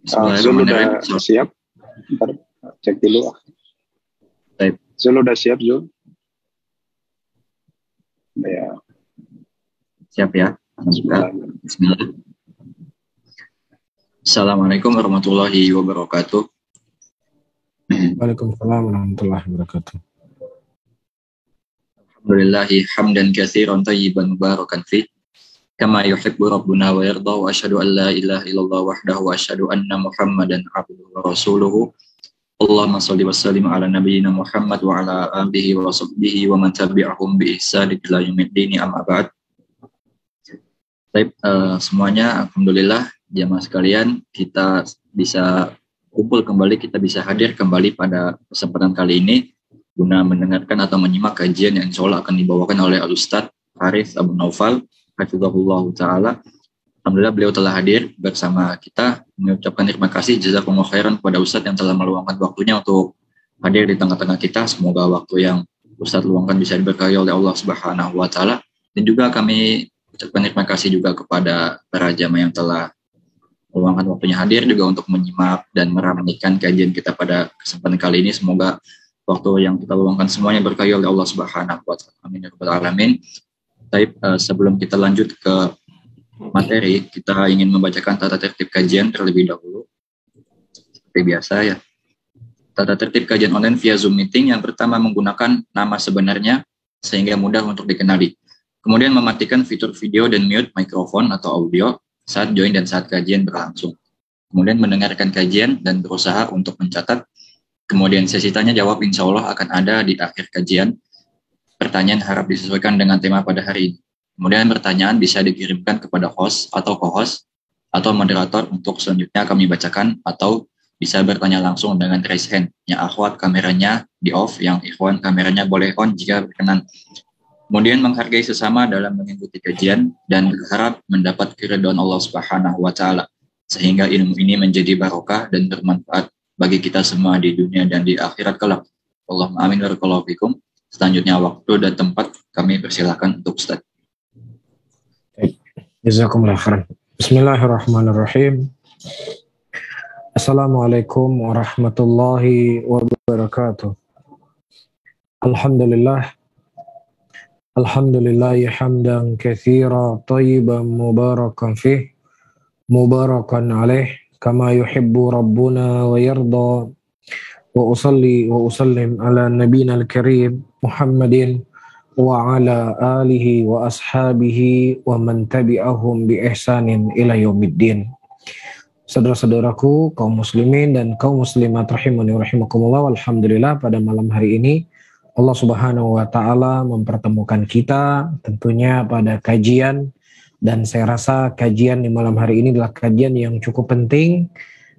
Zul udah siap? Ntar cek dulu. Baik. Zul udah siap, Zul? Ya. Siap ya. Bismillah. Assalamualaikum warahmatullahi wabarakatuh. Waalaikumsalam warahmatullahi wabarakatuh. Alhamdulillahi hamdan katsiran thayyiban mubarakan fi kama yuhibbu rabbuna wa yarda, wa asyhadu an la ilaha illallah wahdahu wa asyhadu anna Muhammadan abduhu wa rasuluhu. Allahumma shalli wa sallim ala nabiyyina Muhammad wa ala alihi wa sahbihi wa man tabi'ahum bi ihsan ila yaumiddin, amma ba'd. Baik, semuanya alhamdulillah jamaah sekalian, kita bisa kumpul kembali, kita bisa hadir kembali pada kesempatan kali ini guna mendengarkan atau menyimak kajian yang insya Allah akan dibawakan oleh Al-Ustadz Harith Abu Naufal hafizahullah ta'ala. Alhamdulillah beliau telah hadir bersama kita, mengucapkan terima kasih jazakumullah khairan kepada Ustadz yang telah meluangkan waktunya untuk hadir di tengah-tengah kita. Semoga waktu yang Ustadz luangkan bisa diberkahi oleh Allah Subhanahu wa ta'ala. Dan juga kami ucapkan terima kasih juga kepada para jamaah yang telah meluangkan waktunya hadir juga untuk menyimak dan meramaikan kajian kita pada kesempatan kali ini. Semoga waktu yang kita luangkan semuanya berkahi oleh Allah Subhanahu wa ta'ala. Amin ya rabbal alamin. Baik, sebelum kita lanjut ke materi, kita ingin membacakan tata tertib kajian terlebih dahulu. Seperti biasa ya. Tata tertib kajian online via Zoom meeting, yang pertama menggunakan nama sebenarnya sehingga mudah untuk dikenali. Kemudian mematikan fitur video dan mute mikrofon atau audio saat join dan saat kajian berlangsung. Kemudian mendengarkan kajian dan berusaha untuk mencatat. Kemudian sesi tanya jawab insya Allah akan ada di akhir kajian. Pertanyaan harap disesuaikan dengan tema pada hari ini. Kemudian pertanyaan bisa dikirimkan kepada host atau co-host atau moderator untuk selanjutnya kami bacakan, atau bisa bertanya langsung dengan raise hand. Yang akhwat kameranya di off, yang ikhwan kameranya boleh on jika berkenan. Kemudian menghargai sesama dalam mengikuti kajian dan berharap mendapat keridhaan Allah Subhanahu wa ta'ala, sehingga ilmu ini menjadi barokah dan bermanfaat bagi kita semua di dunia dan di akhirat kelak. Allahumma amin barakallahu fikum. Selanjutnya waktu dan tempat kami persilakan untuk Ustaz. Jazakumullah khairan. Bismillahirrahmanirrahim. Assalamualaikum warahmatullahi wabarakatuh. Alhamdulillah. Alhamdulillahi hamdan katsira thayyiban mubarakan fih, mubarakan alaih kama yuhibbu rabbuna wa yarda. Wa usalli wa usallim ala nabiyina al-karim Muhammadin wa ala alihi wa ashabihi wa man tabi'ahum bi ihsanin ila yaumiddin. Saudara-saudaraku kaum muslimin dan kaum muslimat rahimani wa rahimakumullah, alhamdulillah pada malam hari ini Allah Subhanahu wa ta'ala mempertemukan kita tentunya pada kajian, dan saya rasa kajian di malam hari ini adalah kajian yang cukup penting,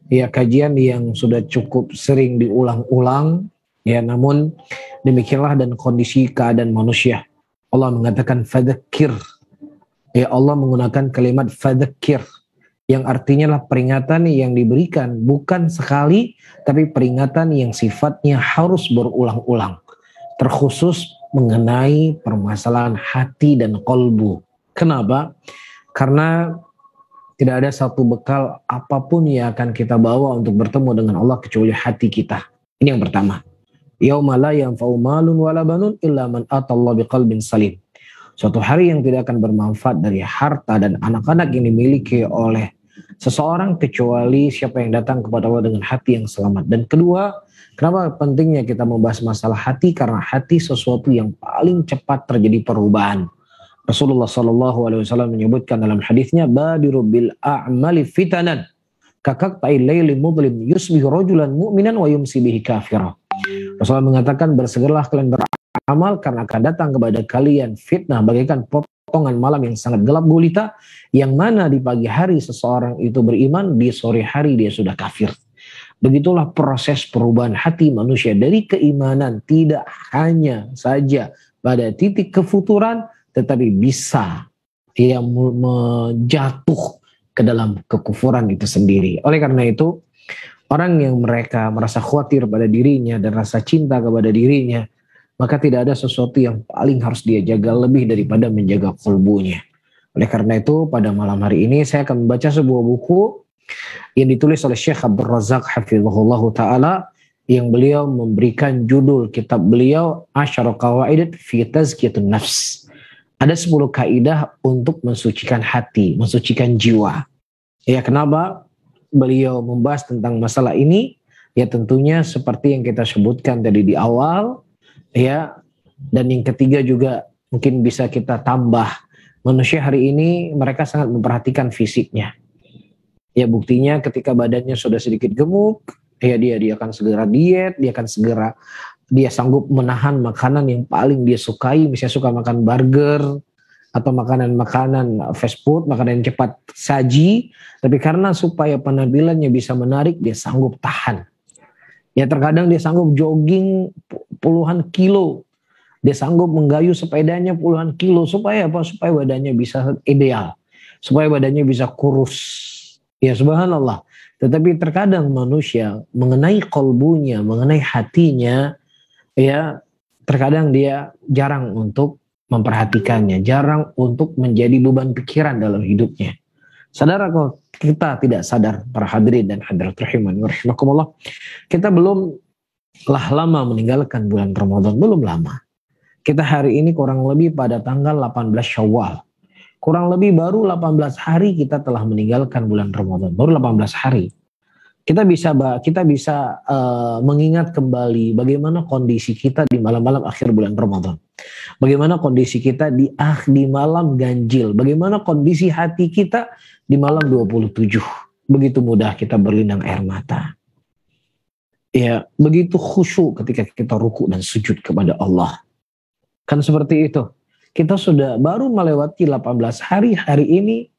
ya, kajian yang sudah cukup sering diulang-ulang, ya, namun demikianlah dan kondisi keadaan manusia. Allah mengatakan fadzakir, ya, Allah menggunakan kalimat fadzakir yang artinya lah peringatan yang diberikan bukan sekali, tapi peringatan yang sifatnya harus berulang-ulang, terkhusus mengenai permasalahan hati dan kolbu. Kenapa? Karena tidak ada satu bekal apapun yang akan kita bawa untuk bertemu dengan Allah kecuali hati kita. Ini yang pertama. Yauma la yanfa'u malun wala banun illa man atallaha biqalbin salim. Suatu hari yang tidak akan bermanfaat dari harta dan anak-anak yang dimiliki oleh seseorang kecuali siapa yang datang kepada Allah dengan hati yang selamat. Dan kedua, kenapa pentingnya kita membahas masalah hati? Karena hati sesuatu yang paling cepat terjadi perubahan. Rasulullah SAW menyebutkan dalam hadisnya, badiru bil a'mali fitanan kakak ta'il layli mudlim yusbihu rajulan mu'minan wa yumsi bihi kafira. Rasulullah mengatakan, bersegeralah kalian beramal karena akan datang kepada kalian fitnah bagaikan potongan malam yang sangat gelap gulita, yang mana di pagi hari seseorang itu beriman, di sore hari dia sudah kafir. Begitulah proses perubahan hati manusia dari keimanan, tidak hanya saja pada titik kefuturan, tetapi bisa dia menjatuh ke dalam kekufuran itu sendiri. Oleh karena itu, orang yang mereka merasa khawatir pada dirinya dan rasa cinta kepada dirinya, maka tidak ada sesuatu yang paling harus dia jaga lebih daripada menjaga kalbunya. Oleh karena itu, pada malam hari ini saya akan membaca sebuah buku yang ditulis oleh Syekh Abdul Razak hafizahullah ta'ala, yang beliau memberikan judul kitab beliau Asyara Qawaid fi Tazkiyatun Nafs. Ada 10 kaidah untuk mensucikan hati, mensucikan jiwa. Ya, kenapa beliau membahas tentang masalah ini? Ya tentunya seperti yang kita sebutkan tadi di awal, ya. Dan yang ketiga juga mungkin bisa kita tambah, manusia hari ini mereka sangat memperhatikan fisiknya. Ya buktinya ketika badannya sudah sedikit gemuk, ya dia akan segera diet, dia sanggup menahan makanan yang paling dia sukai, misalnya suka makan burger atau makanan-makanan fast food, makanan yang cepat saji, tapi karena supaya penampilannya bisa menarik, dia sanggup tahan. Ya terkadang dia sanggup jogging puluhan kilo, dia sanggup menggayuh sepedanya puluhan kilo, supaya apa? Supaya badannya bisa ideal, supaya badannya bisa kurus. Ya subhanallah. Tetapi terkadang manusia mengenai kolbunya, mengenai hatinya, ya terkadang dia jarang untuk memperhatikannya, jarang untuk menjadi beban pikiran dalam hidupnya. Sadar kalau kita tidak sadar, para hadirin dan hadirat rahimani wa rahimakumullah, kita belum lama meninggalkan bulan Ramadan, belum lama. Kita hari ini kurang lebih pada tanggal 18 Syawal. Kurang lebih baru 18 hari kita telah meninggalkan bulan Ramadan, baru 18 hari. Kita bisa mengingat kembali bagaimana kondisi kita di malam-malam akhir bulan Ramadan. Bagaimana kondisi kita di malam ganjil. Bagaimana kondisi hati kita di malam 27. Begitu mudah kita berlinang air mata. Ya, begitu khusyuk ketika kita ruku dan sujud kepada Allah. Kan seperti itu. Kita sudah baru melewati 18 hari ini.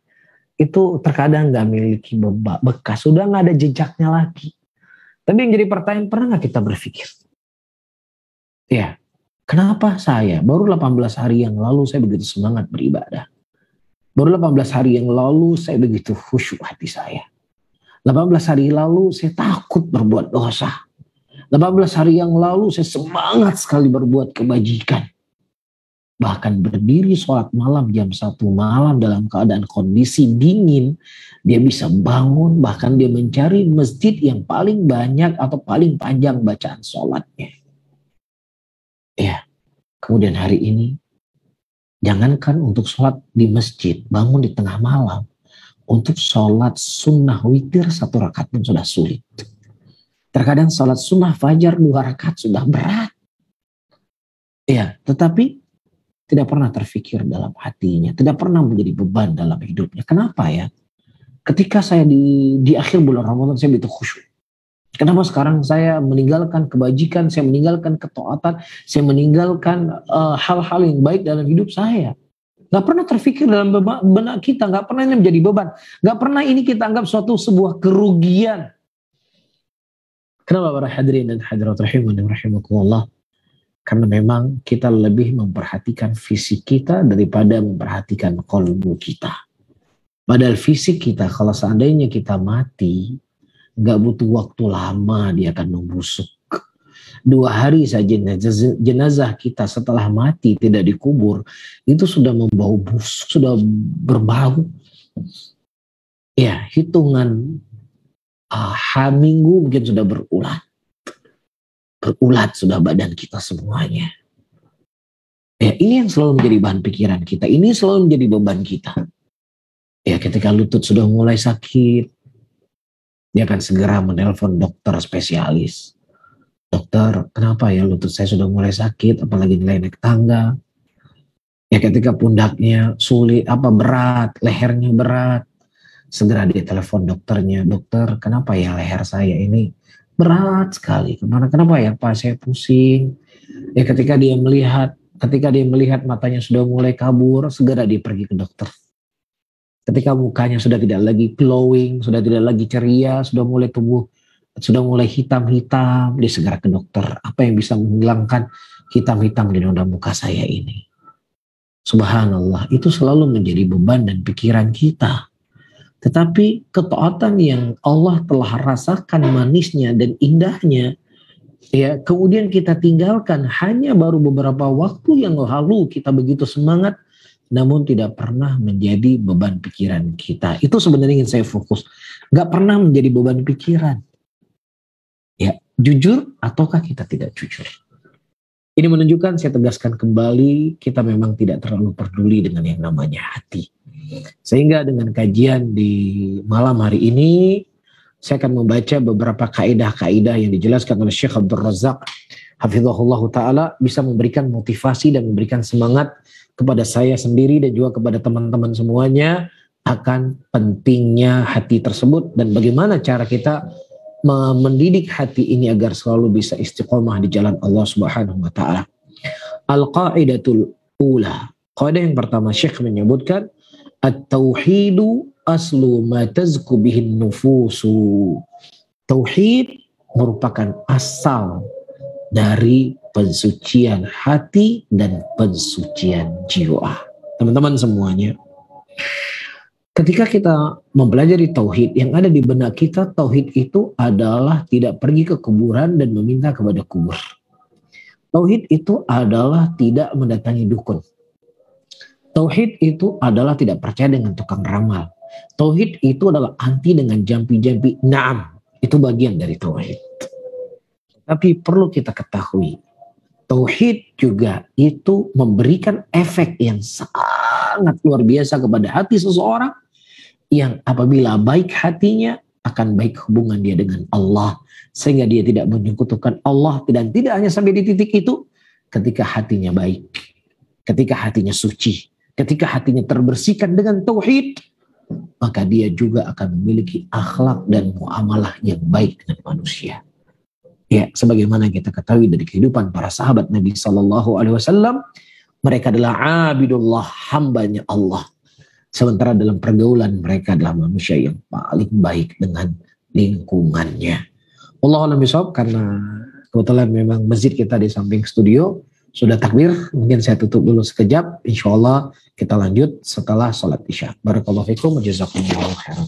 Itu terkadang gak memiliki bekas, sudah gak ada jejaknya lagi. Tapi yang jadi pertanyaan, pernah gak kita berpikir? Ya, kenapa saya baru 18 hari yang lalu saya begitu semangat beribadah? Baru 18 hari yang lalu saya begitu khusyuk hati saya. 18 hari lalu saya takut berbuat dosa. 18 hari yang lalu saya semangat sekali berbuat kebajikan. Bahkan berdiri sholat malam jam 1 malam dalam keadaan kondisi dingin, dia bisa bangun, bahkan dia mencari masjid yang paling banyak atau paling panjang bacaan sholatnya. Ya, kemudian hari ini, jangankan untuk sholat di masjid, bangun di tengah malam, untuk sholat sunnah witir 1 rakaat pun sudah sulit. Terkadang sholat sunnah fajar 2 rakaat sudah berat. Ya, tetapi tidak pernah terfikir dalam hatinya, tidak pernah menjadi beban dalam hidupnya. Kenapa ya? Ketika saya di akhir bulan Ramadan saya begitu khusyuk. Kenapa sekarang saya meninggalkan kebajikan, saya meninggalkan ketaatan, saya meninggalkan hal-hal yang baik dalam hidup saya? Gak pernah terfikir dalam benak kita, gak pernah ini menjadi beban, gak pernah ini kita anggap sebuah kerugian. Kenapa para hadirin dan hadirat rahimani wa rahimakumullah? Karena memang kita lebih memperhatikan fisik kita daripada memperhatikan qalbu kita. Padahal fisik kita kalau seandainya kita mati, gak butuh waktu lama dia akan membusuk. 2 hari saja jenazah kita setelah mati tidak dikubur, itu sudah membau busuk, sudah berbau. Ya, hitungan minggu mungkin sudah berulat sudah badan kita semuanya. Ya, ini yang selalu menjadi bahan pikiran kita. Ini selalu menjadi beban kita. Ya, ketika lutut sudah mulai sakit, dia akan segera menelpon dokter spesialis. Dokter, kenapa ya lutut saya sudah mulai sakit, apalagi naik tangga. Ya, ketika pundaknya sulit, berat, lehernya berat, segera dia telepon dokternya. Dokter, kenapa ya leher saya ini berat sekali. Kenapa ya Pak, saya pusing. Ya ketika dia melihat matanya sudah mulai kabur, segera dia pergi ke dokter. Ketika mukanya sudah tidak lagi glowing, sudah tidak lagi ceria, sudah mulai hitam-hitam, dia segera ke dokter. Apa yang bisa menghilangkan hitam-hitam di noda muka saya ini? Subhanallah, itu selalu menjadi beban dan pikiran kita. Tetapi ketaatan yang Allah telah rasakan manisnya dan indahnya, ya kemudian kita tinggalkan hanya baru beberapa waktu yang lalu kita begitu semangat, namun tidak pernah menjadi beban pikiran kita. Itu sebenarnya ingin saya fokus. Gak pernah menjadi beban pikiran. Ya, jujur ataukah kita tidak jujur? Ini menunjukkan, saya tegaskan kembali, kita memang tidak terlalu peduli dengan yang namanya hati. Sehingga dengan kajian di malam hari ini, saya akan membaca beberapa kaidah-kaidah yang dijelaskan oleh Syekh Abdul Razak hafizahullah ta'ala, bisa memberikan motivasi dan memberikan semangat kepada saya sendiri dan juga kepada teman-teman semuanya akan pentingnya hati tersebut dan bagaimana cara kita mendidik hati ini agar selalu bisa istiqomah di jalan Allah Subhanahu wa taala. Al-qaidatul ula. Kaidah yang pertama, Syekh menyebutkan at-tauhidu aslu ma tazku bihin nufusu. Tauhid merupakan asal dari pensucian hati dan pensucian jiwa. Teman-teman semuanya, ketika kita mempelajari tauhid, yang ada di benak kita, tauhid itu adalah tidak pergi ke kuburan dan meminta kepada kubur. Tauhid itu adalah tidak mendatangi dukun. Tauhid itu adalah tidak percaya dengan tukang ramal. Tauhid itu adalah anti dengan jampi-jampi. Naam, itu bagian dari tauhid. Tapi perlu kita ketahui, tauhid juga itu memberikan efek yang sangat luar biasa kepada hati seseorang, yang apabila baik hatinya akan baik hubungan dia dengan Allah, sehingga dia tidak menyekutukan Allah. Dan tidak hanya sampai di titik itu, ketika hatinya baik, ketika hatinya suci, ketika hatinya terbersihkan dengan tauhid, maka dia juga akan memiliki akhlak dan muamalah yang baik dengan manusia. Ya, sebagaimana kita ketahui dari kehidupan para sahabat Nabi Sallallahu Alaihi Wasallam, mereka adalah abidullah, hambanya Allah. Sementara dalam pergaulan mereka adalah manusia yang paling baik dengan lingkungannya. Wallahu a'lam bishawab, karena kebetulan memang masjid kita di samping studio sudah takbir, mungkin saya tutup dulu sekejap. Insya Allah kita lanjut setelah sholat isya. Barakallahu fikum, jazakumullahu khairan.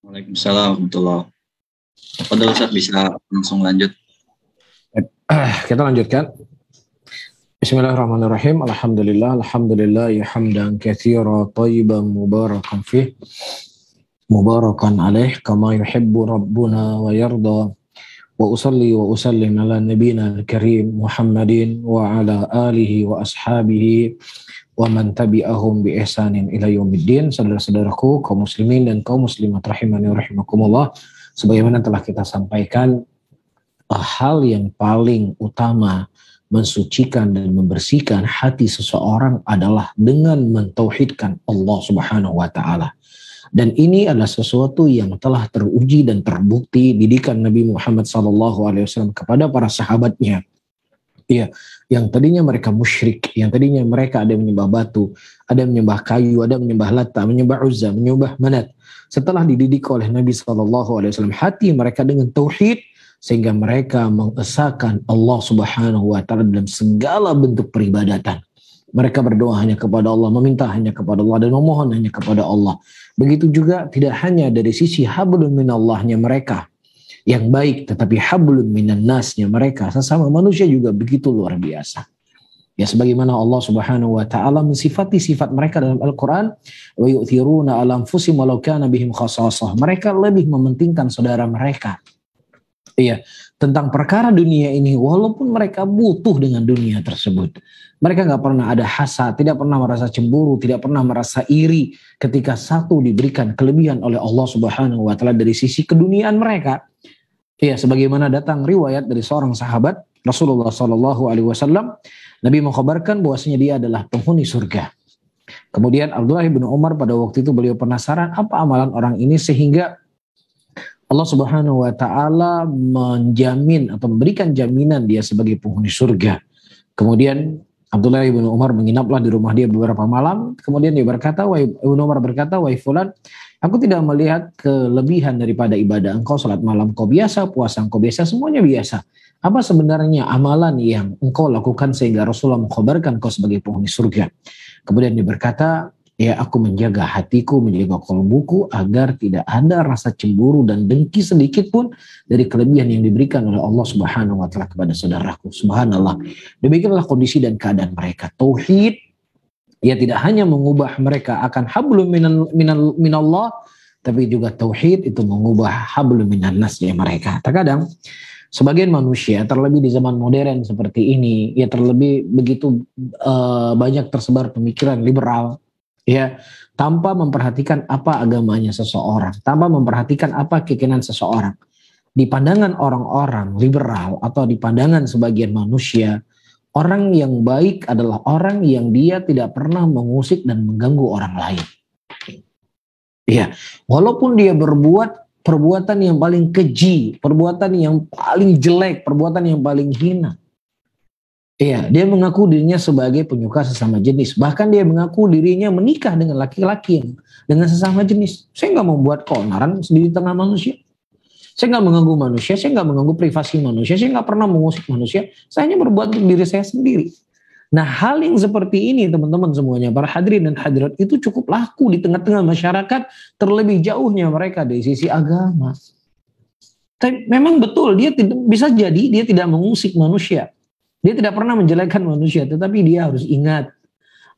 Waalaikumsalam warahmatullahi. Pada Ustaz bisa langsung lanjut. Kita lanjutkan. Bismillahirrahmanirrahim. Alhamdulillah ya hamdan katsira thayyiban mubarakan fih. Mubarakan alaih kama yuhibbu rabbuna wa yarda. Wa usalli wa usallim ala nabiyina al-karim Muhammadin wa ala alihi wa ashabihi wa man tabi'ahum bi ihsanin ila yaumiddin. Saudara-saudaraku kaum muslimin dan kaum muslimat rahimani wa rahimakumullah, sebagaimana telah kita sampaikan, hal yang paling utama mensucikan dan membersihkan hati seseorang adalah dengan mentauhidkan Allah Subhanahu wa taala. Dan ini adalah sesuatu yang telah teruji dan terbukti didikan Nabi Muhammad SAW kepada para sahabatnya. Iya, yang tadinya mereka musyrik, yang tadinya mereka ada menyembah batu, ada menyembah kayu, ada menyembah Lata, menyembah Uzza, menyembah Manat. Setelah dididik oleh Nabi SAW, hati mereka dengan tauhid, sehingga mereka mengesahkan Allah Subhanahu wa taala dalam segala bentuk peribadatan. Mereka berdoa hanya kepada Allah, meminta hanya kepada Allah, dan memohon hanya kepada Allah. Begitu juga tidak hanya dari sisi hablum minallahnya mereka yang baik, tetapi hablum minan nasnya mereka sesama manusia juga begitu luar biasa. Ya, sebagaimana Allah Subhanahu wa taala mensifati sifat mereka dalam Al-Qur'an, wa yu'thiruna ala anfusihim walau kana bihim khassasah. Mereka lebih mementingkan saudara mereka. Iya, tentang perkara dunia ini, walaupun mereka butuh dengan dunia tersebut, mereka nggak pernah ada hasad, tidak pernah merasa cemburu, tidak pernah merasa iri ketika satu diberikan kelebihan oleh Allah Subhanahu wa taala dari sisi keduniaan mereka. Iya, sebagaimana datang riwayat dari seorang sahabat Rasulullah SAW, Nabi mengkhabarkan bahwasanya dia adalah penghuni surga. Kemudian Abdullah bin Umar pada waktu itu beliau penasaran apa amalan orang ini sehingga Allah Subhanahu wa taala menjamin atau memberikan jaminan dia sebagai penghuni surga. Kemudian Abdullah bin Umar menginaplah di rumah dia beberapa malam. Kemudian dia berkata, Ibnu Umar berkata, "Wahai fulan, aku tidak melihat kelebihan daripada ibadah engkau. Salat malam kau biasa, puasa engkau biasa, semuanya biasa. Apa sebenarnya amalan yang engkau lakukan sehingga Rasulullah mengkhabarkan kau sebagai penghuni surga?" Kemudian dia berkata, "Ya, aku menjaga hatiku, menjaga kalbuku agar tidak ada rasa cemburu dan dengki sedikit pun dari kelebihan yang diberikan oleh Allah Subhanahu wa taala kepada saudaraku." Subhanallah. Demikianlah kondisi dan keadaan mereka. Tauhid ya tidak hanya mengubah mereka akan hablum minallah, tapi juga tauhid itu mengubah hablum minan nas ya mereka. Terkadang sebagian manusia, terlebih di zaman modern seperti ini, ya terlebih begitu banyak tersebar pemikiran liberal, ya, tanpa memperhatikan apa agamanya seseorang, tanpa memperhatikan apa keyakinan seseorang. Di pandangan orang-orang liberal atau di pandangan sebagian manusia, orang yang baik adalah orang yang dia tidak pernah mengusik dan mengganggu orang lain. Ya, walaupun dia berbuat perbuatan yang paling keji, perbuatan yang paling jelek, perbuatan yang paling hina. Iya, dia mengaku dirinya sebagai penyuka sesama jenis. Bahkan dia mengaku dirinya menikah dengan laki-laki dengan sesama jenis. Saya nggak mau buat keonaran di tengah manusia. Saya nggak mengganggu manusia, saya nggak mengganggu privasi manusia, saya nggak pernah mengusik manusia. Saya hanya berbuat untuk diri saya sendiri. Nah, hal yang seperti ini teman-teman semuanya, para hadirin dan hadirat, itu cukup laku di tengah-tengah masyarakat, terlebih jauhnya mereka dari sisi agama. Tapi memang betul, dia bisa jadi dia tidak mengusik manusia. Dia tidak pernah menjelekkan manusia, tetapi dia harus ingat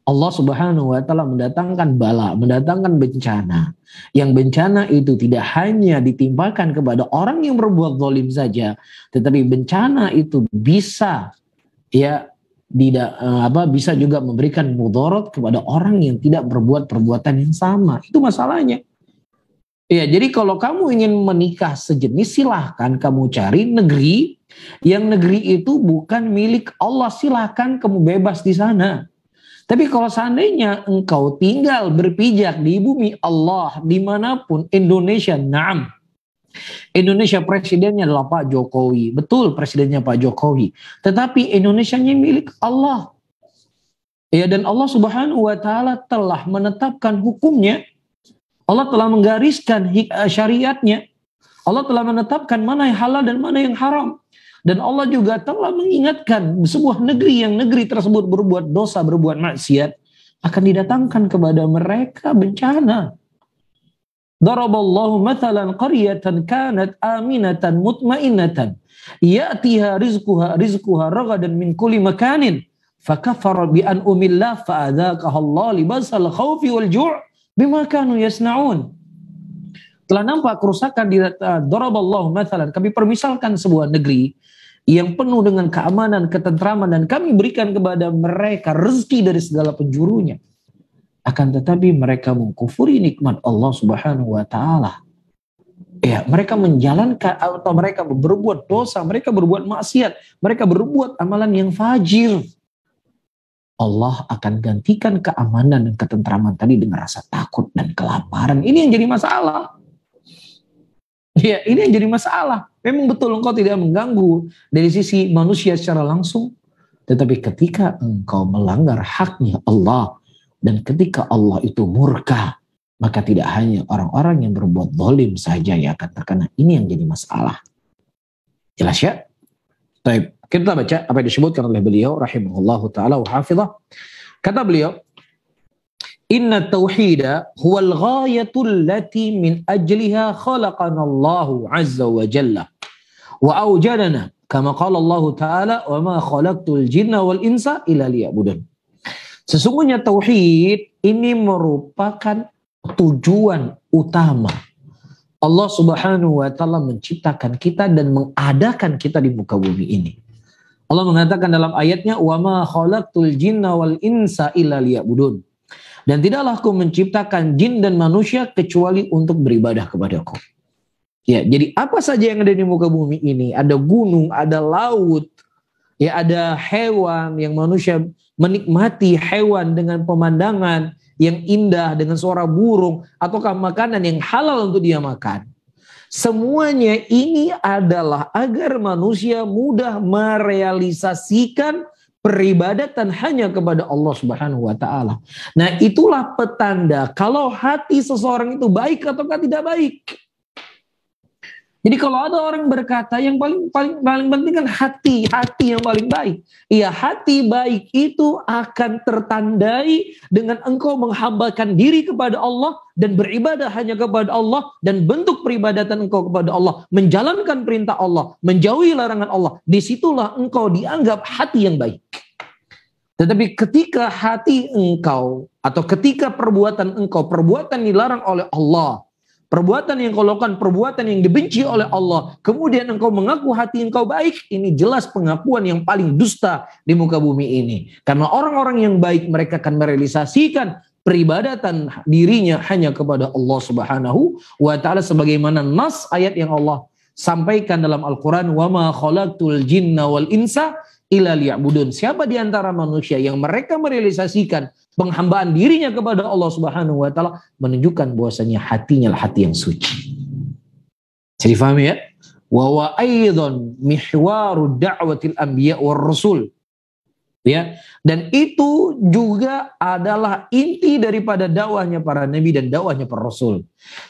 Allah Subhanahu wa taala mendatangkan bala, mendatangkan bencana. Yang bencana itu tidak hanya ditimpakan kepada orang yang berbuat zalim saja, tetapi bencana itu bisa bisa juga memberikan mudarat kepada orang yang tidak berbuat perbuatan yang sama. Itu masalahnya. Ya, jadi kalau kamu ingin menikah sejenis, silahkan kamu cari negeri yang negeri itu bukan milik Allah, silahkan kamu bebas di sana. Tapi kalau seandainya engkau tinggal berpijak di bumi Allah dimanapun, Indonesia, naam. Indonesia presidennya adalah Pak Jokowi. Betul, presidennya Pak Jokowi. Tetapi Indonesianya milik Allah. Ya, dan Allah Subhanahu wa taala telah menetapkan hukumnya. Allah telah menggariskan syariatnya. Allah telah menetapkan mana yang halal dan mana yang haram. Dan Allah juga telah mengingatkan sebuah negeri yang negeri tersebut berbuat dosa, berbuat maksiat, akan didatangkan kepada mereka bencana. Daraballahu mathalan qaryatan kanat aminatan mutmainnatan ya'tiha rizquha ragadan min kulli makanin fakafara bi an'umillah fa'adzaqaha Allah libasal khaufi wal ju' bima kanu yasna'un. Telah nampak kerusakan di daraballahu mathalan, kami permisalkan sebuah negeri yang penuh dengan keamanan, ketentraman, dan kami berikan kepada mereka rezeki dari segala penjurunya. Akan tetapi mereka mengkufuri nikmat Allah Subhanahu wa taala. Ya, mereka menjalankan atau mereka berbuat dosa, mereka berbuat maksiat, mereka berbuat amalan yang fajir. Allah akan gantikan keamanan dan ketentraman tadi dengan rasa takut dan kelaparan. Ini yang jadi masalah. Ya, ini yang jadi masalah. Memang betul engkau tidak mengganggu dari sisi manusia secara langsung. Tetapi ketika engkau melanggar haknya Allah, dan ketika Allah itu murka, maka tidak hanya orang-orang yang berbuat zalim saja yang akan terkena. Ini yang jadi masalah. Jelas ya? Baik, kita baca apa yang disebutkan oleh beliau rahimahullahu ta'ala wa hafizah. Kata beliau, Inna tauhida huwal ghayatul lati min ajliha khalaqana Allahu azza wa jalla wa awjadana kama qala Allah ta'ala wa ma khalaqtul jinna wal insa illa liya'budun. Sesungguhnya tauhid ini merupakan tujuan utama Allah Subhanahu wa taala menciptakan kita dan mengadakan kita di muka bumi ini. Allah mengatakan dalam ayatnya wa ma khalaqtul jinna wal insa illa liya'budun. Dan tidaklah aku menciptakan jin dan manusia kecuali untuk beribadah kepadaku. Ya, jadi apa saja yang ada di muka bumi ini, ada gunung, ada laut, ya ada hewan yang manusia menikmati hewan dengan pemandangan yang indah, dengan suara burung, ataukah makanan yang halal untuk dia makan. Semuanya ini adalah agar manusia mudah merealisasikan peribadatan hanya kepada Allah Subhanahu wa taala. Nah, itulah petanda kalau hati seseorang itu baik ataukah tidak baik. Jadi kalau ada orang berkata yang paling penting kan hati yang paling baik. Iya, hati baik itu akan tertandai dengan engkau menghambakan diri kepada Allah dan beribadah hanya kepada Allah, dan bentuk peribadatan engkau kepada Allah menjalankan perintah Allah, menjauhi larangan Allah. Disitulah engkau dianggap hati yang baik. Tetapi ketika hati engkau atau ketika perbuatan engkau perbuatan dilarang oleh Allah, perbuatan yang kau lakukan, perbuatan yang dibenci oleh Allah, kemudian engkau mengaku hati engkau baik, ini jelas pengakuan yang paling dusta di muka bumi ini. Karena orang-orang yang baik mereka akan merealisasikan peribadatan dirinya hanya kepada Allah Subhanahu wa taala sebagaimana nas ayat yang Allah sampaikan dalam Al-Qur'an, "Wa ma khalaqtul jinna wal insa illa liya'budun." Siapa di antara manusia yang mereka merealisasikan penghambaan dirinya kepada Allah Subhanahu wa taala, menunjukkan bahwasanya hatinya lah hati yang suci. Jadi difahami ya? Wa wa aidan mihwaru da'watil anbiya war rasul. Ya, dan itu juga adalah inti daripada dakwahnya para nabi dan dakwahnya para rasul.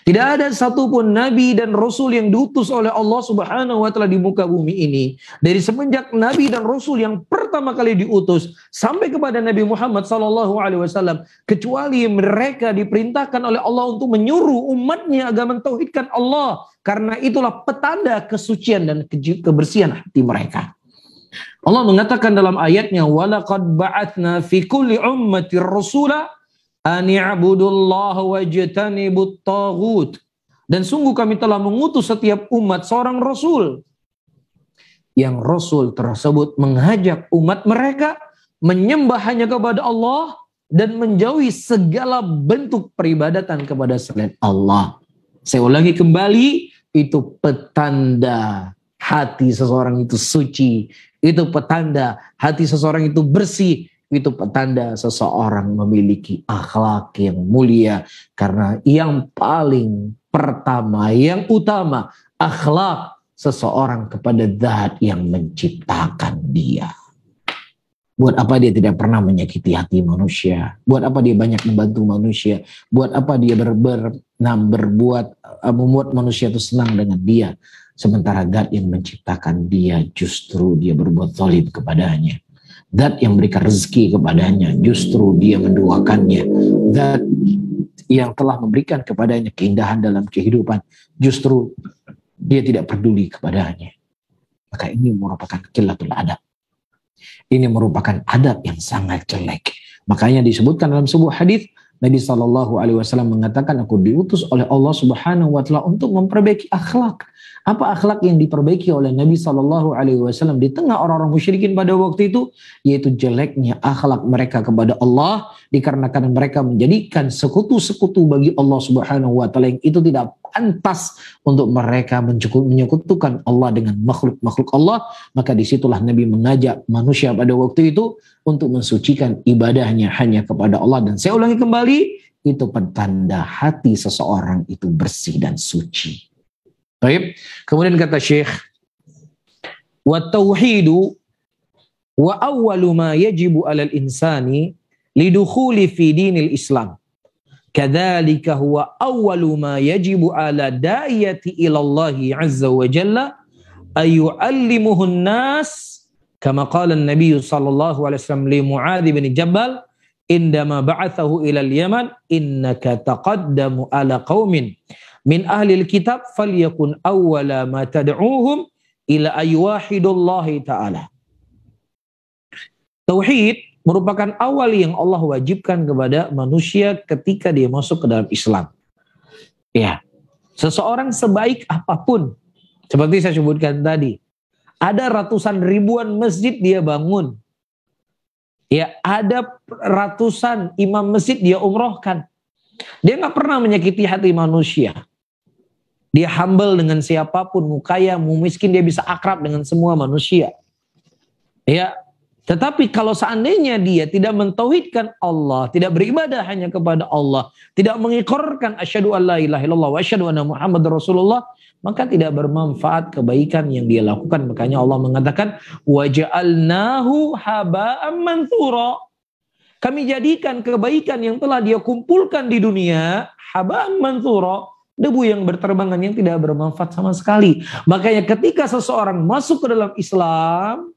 Tidak ada satupun nabi dan rasul yang diutus oleh Allah Subhanahu wa taala di muka bumi ini dari semenjak nabi dan rasul yang pertama kali diutus sampai kepada Nabi Muhammad SAW, kecuali mereka diperintahkan oleh Allah untuk menyuruh umatnya agar mentauhidkan Allah, karena itulah petanda kesucian dan kebersihan hati mereka. Allah mengatakan dalam ayatnya, walaqad ba'atsna fi kulli ummatir rasula an i'budullaha wajtanibut taghut. Dan sungguh kami telah mengutus setiap umat seorang rasul. Yang rasul tersebut mengajak umat mereka menyembah hanya kepada Allah dan menjauhi segala bentuk peribadatan kepada selain Allah. Saya ulangi kembali, itu petanda hati seseorang itu suci, itu petanda hati seseorang itu bersih, itu petanda seseorang memiliki akhlak yang mulia. Karena yang paling pertama, yang utama, akhlak seseorang kepada zat yang menciptakan dia. Buat apa dia tidak pernah menyakiti hati manusia? Buat apa dia banyak membantu manusia? Buat apa dia membuat manusia itu senang dengan dia? Sementara zat yang menciptakan dia justru dia berbuat zalim kepadanya. Zat yang memberikan rezeki kepadanya, justru dia menduakannya. Zat yang telah memberikan kepadanya keindahan dalam kehidupan, justru dia tidak peduli kepadanya. Maka ini merupakan qillatul adab. Ini merupakan adab yang sangat jelek. Makanya disebutkan dalam sebuah hadis, Nabi SAW mengatakan, aku diutus oleh Allah Subhanahu wa Ta'ala untuk memperbaiki akhlak. Apa akhlak yang diperbaiki oleh Nabi SAW di tengah orang-orang musyrikin pada waktu itu? Yaitu jeleknya akhlak mereka kepada Allah, dikarenakan mereka menjadikan sekutu-sekutu bagi Allah Subhanahu wa Ta'ala yang itu tidak pantas untuk mereka menyekutukan Allah dengan makhluk-makhluk Allah. Maka disitulah Nabi mengajak manusia pada waktu itu untuk mensucikan ibadahnya hanya kepada Allah. Dan saya ulangi kembali, itu pertanda hati seseorang itu bersih dan suci. Baik. Kemudian kata Syekh, wa tauhidu wa awwalu ma yajibu 'alal insani lidukhuli fi dinil Islam. Kadzalika huwa awwalu ma yajibu 'ala da'iyati ila Allah 'azza wa jalla ayu'allimuhun nas kama qala an-nabiy sallallahu alaihi wasallam li Mu'adz bin Jabal indama ba'athahu ila al-Yaman innaka taqaddamu ala qaumin min ahlil kitab falyakun awwala ma tad'uuhum ila aywahidullahi ta'ala. Tauhid merupakan awal yang Allah wajibkan kepada manusia ketika dia masuk ke dalam Islam. Ya, seseorang sebaik apapun, seperti saya sebutkan tadi, ada ratusan ribuan masjid dia bangun. Ya, ada ratusan imam masjid dia umrohkan. Dia nggak pernah menyakiti hati manusia. Dia humble dengan siapapun, mau kaya, mau miskin, dia bisa akrab dengan semua manusia. Ya, tetapi kalau seandainya dia tidak mentauhidkan Allah, tidak beribadah hanya kepada Allah, tidak mengikrarkan asyhadu an la ilaha illallah wa asyhadu anna Muhammadar Rasulullah, maka tidak bermanfaat kebaikan yang dia lakukan. Makanya Allah mengatakan wa ja'alnahu haba'an manthura. Kami jadikan kebaikan yang telah dia kumpulkan di dunia haba'an manthura, debu yang berterbangan yang tidak bermanfaat sama sekali. Makanya ketika seseorang masuk ke dalam Islam,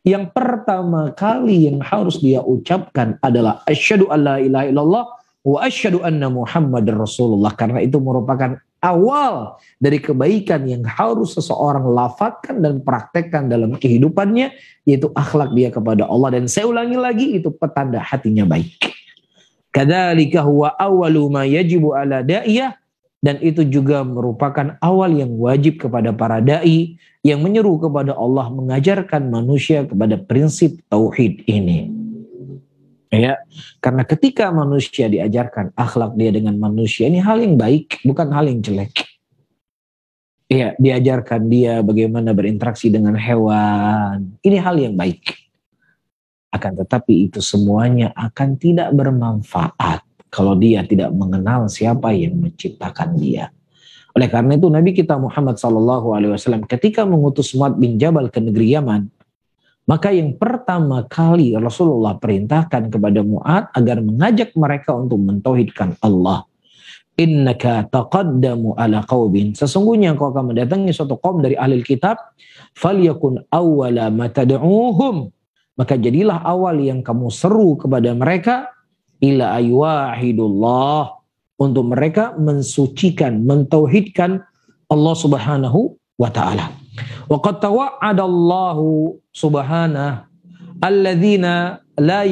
yang pertama kali yang harus dia ucapkan adalah asyhadu an la ilaha illallah wa asyhadu anna Muhammadar Rasulullah. Karena itu merupakan awal dari kebaikan yang harus seseorang lafadzkan dan praktekkan dalam kehidupannya, yaitu akhlak dia kepada Allah. Dan saya ulangi lagi, itu petanda hatinya baik. Kadzalika huwa awwalu ma yajibu ala da'iyah. Dan itu juga merupakan awal yang wajib kepada para da'i yang menyeru kepada Allah, mengajarkan manusia kepada prinsip tauhid ini. Ya, karena ketika manusia diajarkan akhlak dia dengan manusia, ini hal yang baik, bukan hal yang jelek. Ya, diajarkan dia bagaimana berinteraksi dengan hewan, ini hal yang baik. Akan tetapi itu semuanya akan tidak bermanfaat kalau dia tidak mengenal siapa yang menciptakan dia. Oleh karena itu Nabi kita Muhammad SAW ketika mengutus Mu'adz bin Jabal ke negeri Yaman, maka yang pertama kali Rasulullah perintahkan kepada Mu'adz agar mengajak mereka untuk mentauhidkan Allah. Innaka taqaddamu ala qaumin, sesungguhnya engkau akan mendatangi suatu kaum dari ahli kitab, falyakun awwala ma tad'uuhum, maka jadilah awal yang kamu seru kepada mereka ila aywahidullah, untuk mereka mensucikan, mentauhidkan Allah Subhanahu wa ta'ala. Wa qad tawa'adallahu subhanahu alladzina la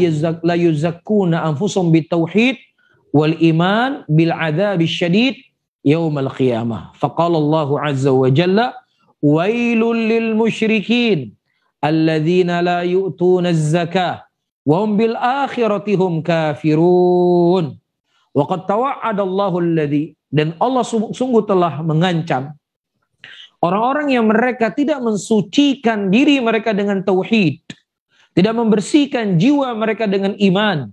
yuzakkuna anfusahum bitauhid wal iman bil adzabis syadid yaumal qiyamah. Faqala Allah azza wa jalla wailul lil musyrikin alladzina la yu'tuna az-zakah wa hum bil akhirati hum kafirun. Wa qad tawa'adallahu alladzi, dan Allah sungguh telah mengancam orang-orang yang mereka tidak mensucikan diri mereka dengan tauhid, tidak membersihkan jiwa mereka dengan iman.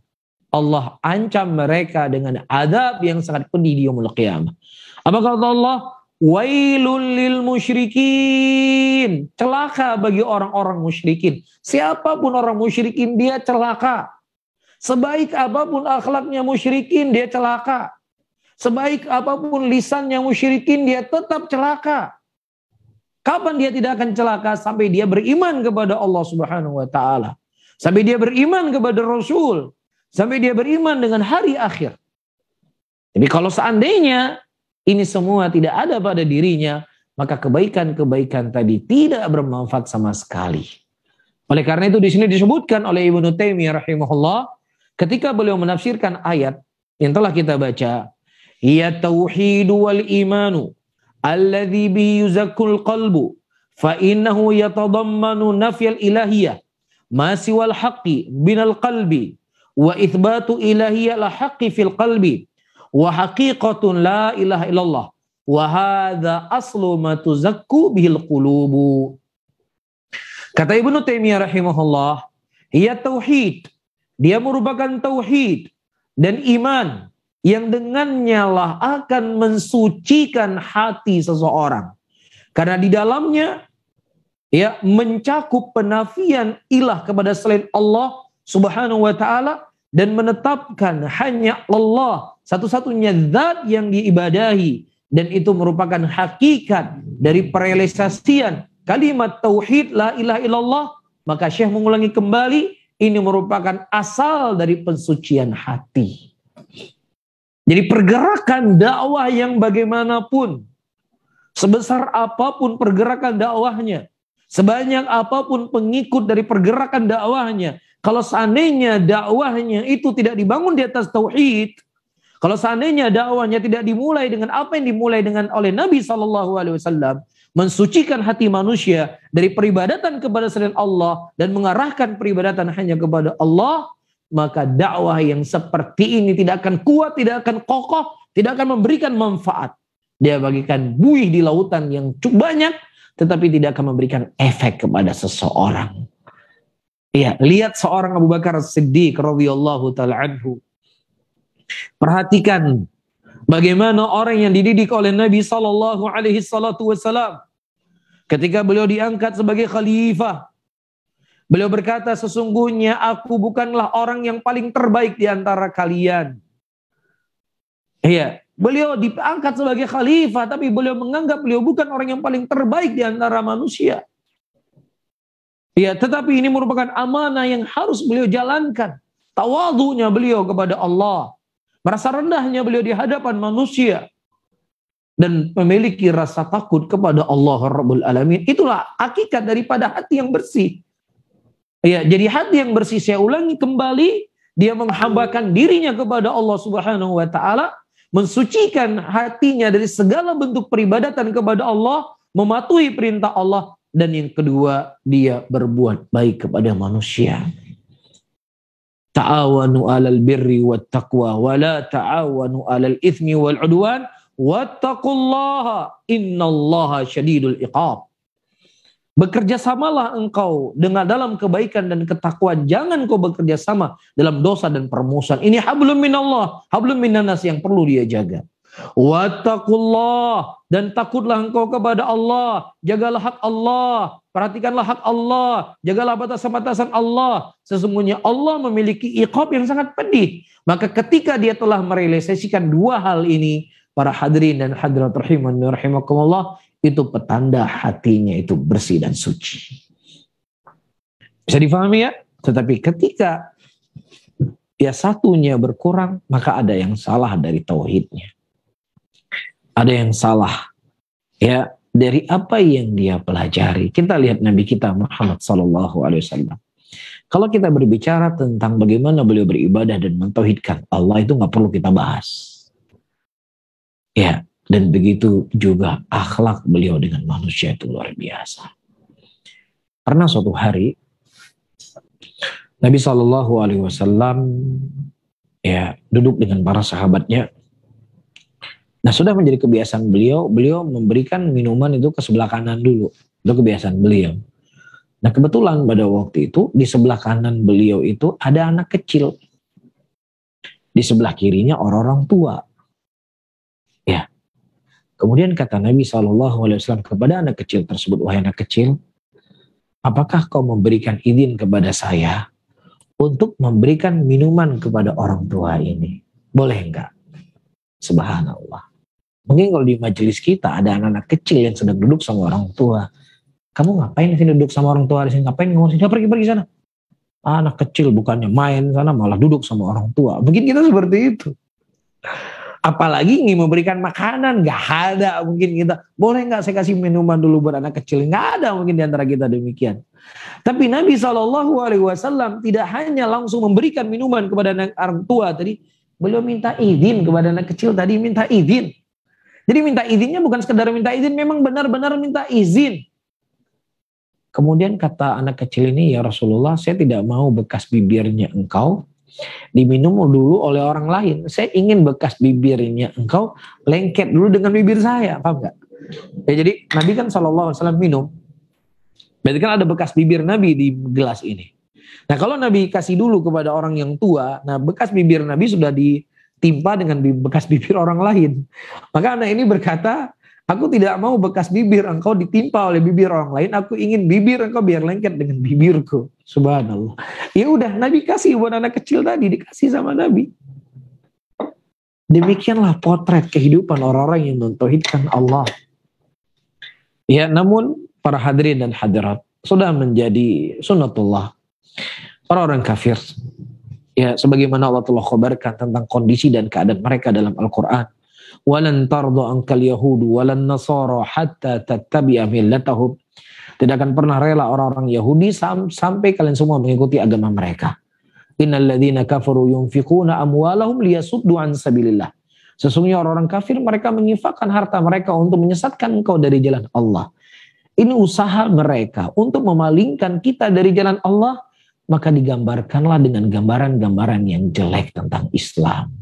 Allah ancam mereka dengan azab yang sangat pedih di yaumul qiyamah. Apa kata Allah? Wailul lil musyrikin, celaka bagi orang-orang musyrikin. Siapapun orang musyrikin dia celaka. Sebaik apapun akhlaknya musyrikin dia celaka. Sebaik apapun lisannya musyrikin dia tetap celaka. Kapan dia tidak akan celaka? Sampai dia beriman kepada Allah Subhanahu wa ta'ala. sampai dia beriman kepada Rasul, sampai dia beriman dengan hari akhir. Jadi kalau seandainya ini semua tidak ada pada dirinya, maka kebaikan-kebaikan tadi tidak bermanfaat sama sekali. Oleh karena itu di sini disebutkan oleh Ibnu Taimiyah rahimahullah ketika beliau menafsirkan ayat yang telah kita baca, ya tauhidu wal imanu alladzi bi yuzakkul qalbu fa innahu yatadammanu nafyal ilahiyah ma siwal haqqi binal qalbi wa itsbatu ilahiyah la haqqi fil qalbi wa haqiqatun la ilaha illallah wa hadza aslu ma tuzakku bihil qulubu. Kata Ibnu Taimiyah rahimahullah, ya tauhid, dia merupakan tauhid dan iman yang dengannya lah akan mensucikan hati seseorang. Karena di dalamnya ya mencakup penafian ilah kepada selain Allah Subhanahu wa taala dan menetapkan hanya Allah satu-satunya zat yang diibadahi, dan itu merupakan hakikat dari perealisasian kalimat tauhid la ilaha illallah. Maka Syekh mengulangi kembali, ini merupakan asal dari pensucian hati. Jadi pergerakan dakwah yang bagaimanapun, sebesar apapun pergerakan dakwahnya, sebanyak apapun pengikut dari pergerakan dakwahnya, kalau seandainya dakwahnya itu tidak dibangun di atas tauhid, kalau seandainya dakwahnya tidak dimulai dengan apa yang dimulai dengan oleh Nabi SAW, mensucikan hati manusia dari peribadatan kepada selain Allah dan mengarahkan peribadatan hanya kepada Allah, maka dakwah yang seperti ini tidak akan kuat, tidak akan kokoh, tidak akan memberikan manfaat. Dia bagikan buih di lautan yang cukup banyak, tetapi tidak akan memberikan efek kepada seseorang. Iya, lihat seorang Abu Bakar As-Siddiq radhiyallahu taala anhu. Perhatikan bagaimana orang yang dididik oleh Nabi sallallahu alaihi wasallam. Ketika beliau diangkat sebagai khalifah, beliau berkata, sesungguhnya aku bukanlah orang yang paling terbaik di antara kalian. Iya, beliau diangkat sebagai khalifah, tapi beliau menganggap beliau bukan orang yang paling terbaik di antara manusia. Iya, tetapi ini merupakan amanah yang harus beliau jalankan. Tawadhu'nya beliau kepada Allah, merasa rendahnya beliau di hadapan manusia, dan memiliki rasa takut kepada Allah Rabbul Alamin. Itulah hakikat daripada hati yang bersih. Ya, jadi hati yang bersih, saya ulangi kembali, dia menghambakan dirinya kepada Allah Subhanahu wa taala, mensucikan hatinya dari segala bentuk peribadatan kepada Allah, mematuhi perintah Allah, dan yang kedua, dia berbuat baik kepada manusia. Ta'awanu 'alal birri wat taqwa wa la ta'awanu 'alal itsmi wal 'udwan wattaqullaha innallaha syadidul iqab. Bekerja samalah engkau dengan dalam kebaikan dan ketakwaan. Jangan kau bekerja sama dalam dosa dan permusuhan. Ini hablum minallah, hablum minannas yang perlu dia jaga. Wattaqullah, dan takutlah engkau kepada Allah. Jagalah hak Allah, perhatikanlah hak Allah, jagalah batasan-batasan Allah. Sesungguhnya Allah memiliki iqab yang sangat pedih. Maka ketika dia telah merealisasikan dua hal ini, para hadirin dan hadirat rahimani wa rahimakumullah, itu petanda hatinya itu bersih dan suci. Bisa difahami ya? Tetapi ketika ya satunya berkurang, maka ada yang salah dari tauhidnya. Ada yang salah ya dari apa yang dia pelajari. Kita lihat Nabi kita Muhammad SAW. Kalau kita berbicara tentang bagaimana beliau beribadah dan mentauhidkan Allah, itu nggak perlu kita bahas. Ya, dan begitu juga akhlak beliau dengan manusia itu luar biasa. Pernah suatu hari Nabi SAW ya duduk dengan para sahabatnya. Nah, sudah menjadi kebiasaan beliau memberikan minuman itu ke sebelah kanan dulu. Itu kebiasaan beliau. Nah, kebetulan pada waktu itu di sebelah kanan beliau itu ada anak kecil. Di sebelah kirinya orang-orang tua. Ya. Kemudian kata Nabi SAW kepada anak kecil tersebut, wahai anak kecil, apakah kau memberikan izin kepada saya untuk memberikan minuman kepada orang tua ini? Boleh enggak? Subhanallah. Mungkin kalau di majelis kita ada anak-anak kecil yang sedang duduk sama orang tua. Kamu ngapain di sini duduk sama orang tua di sini? Ngapain ngomong sini? Pergi sana. Anak kecil bukannya main sana malah duduk sama orang tua. Mungkin kita seperti itu. Apalagi ingin memberikan makanan, gak ada mungkin kita. Boleh gak saya kasih minuman dulu buat anak kecil? Gak ada mungkin di antara kita demikian. Tapi Nabi SAW tidak hanya langsung memberikan minuman kepada orang tua tadi. Beliau minta izin kepada anak kecil tadi, minta izin. Jadi minta izinnya bukan sekedar minta izin, memang benar-benar minta izin. Kemudian kata anak kecil ini, ya Rasulullah, saya tidak mau bekas bibirnya engkau diminum dulu oleh orang lain. Saya ingin bekas bibirnya engkau lengket dulu dengan bibir saya, paham gak? Ya, jadi Nabi kan SAW minum, berarti kan ada bekas bibir Nabi di gelas ini. Nah kalau Nabi kasih dulu kepada orang yang tua, nah bekas bibir Nabi sudah ditimpa dengan bekas bibir orang lain. Maka anak ini berkata, aku tidak mau bekas bibir engkau ditimpa oleh bibir orang lain. Aku ingin bibir engkau biar lengket dengan bibirku. Subhanallah. Ya udah, Nabi kasih buat anak kecil tadi, dikasih sama Nabi. Demikianlah potret kehidupan orang-orang yang mentauhidkan Allah. Ya, namun para hadirin dan hadirat, sudah menjadi sunnatullah orang-orang kafir. Ya, sebagaimana Allah telah khabarkan tentang kondisi dan keadaan mereka dalam Al-Quran. Walan tarda ankal yahudu walan nasara hatta tattabi'a millatahum. Tidak akan pernah rela orang-orang Yahudi sampai kalian semua mengikuti agama mereka. Innal ladzina kafaru yunfiquna amwalahum liyasuddu an sabilillah. Sesungguhnya orang-orang kafir mereka menginfakkan harta mereka untuk menyesatkan engkau dari jalan Allah. Ini usaha mereka untuk memalingkan kita dari jalan Allah, maka digambarkanlah dengan gambaran-gambaran yang jelek tentang Islam.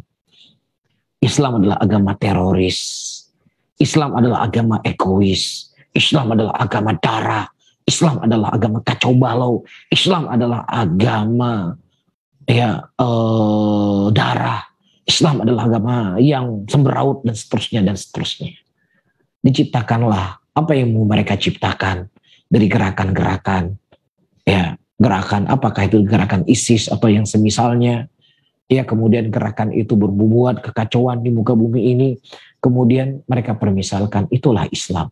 Islam adalah agama teroris. Islam adalah agama egois. Islam adalah agama darah. Islam adalah agama kacau balau. Islam adalah agama darah. Islam adalah agama yang semeraut dan seterusnya dan seterusnya. Diciptakanlah apa yang mau mereka ciptakan dari gerakan-gerakan. Ya, gerakan apakah itu gerakan ISIS atau yang semisalnya. Ya, kemudian gerakan itu berbuat kekacauan di muka bumi ini. Kemudian mereka permisalkan itulah Islam.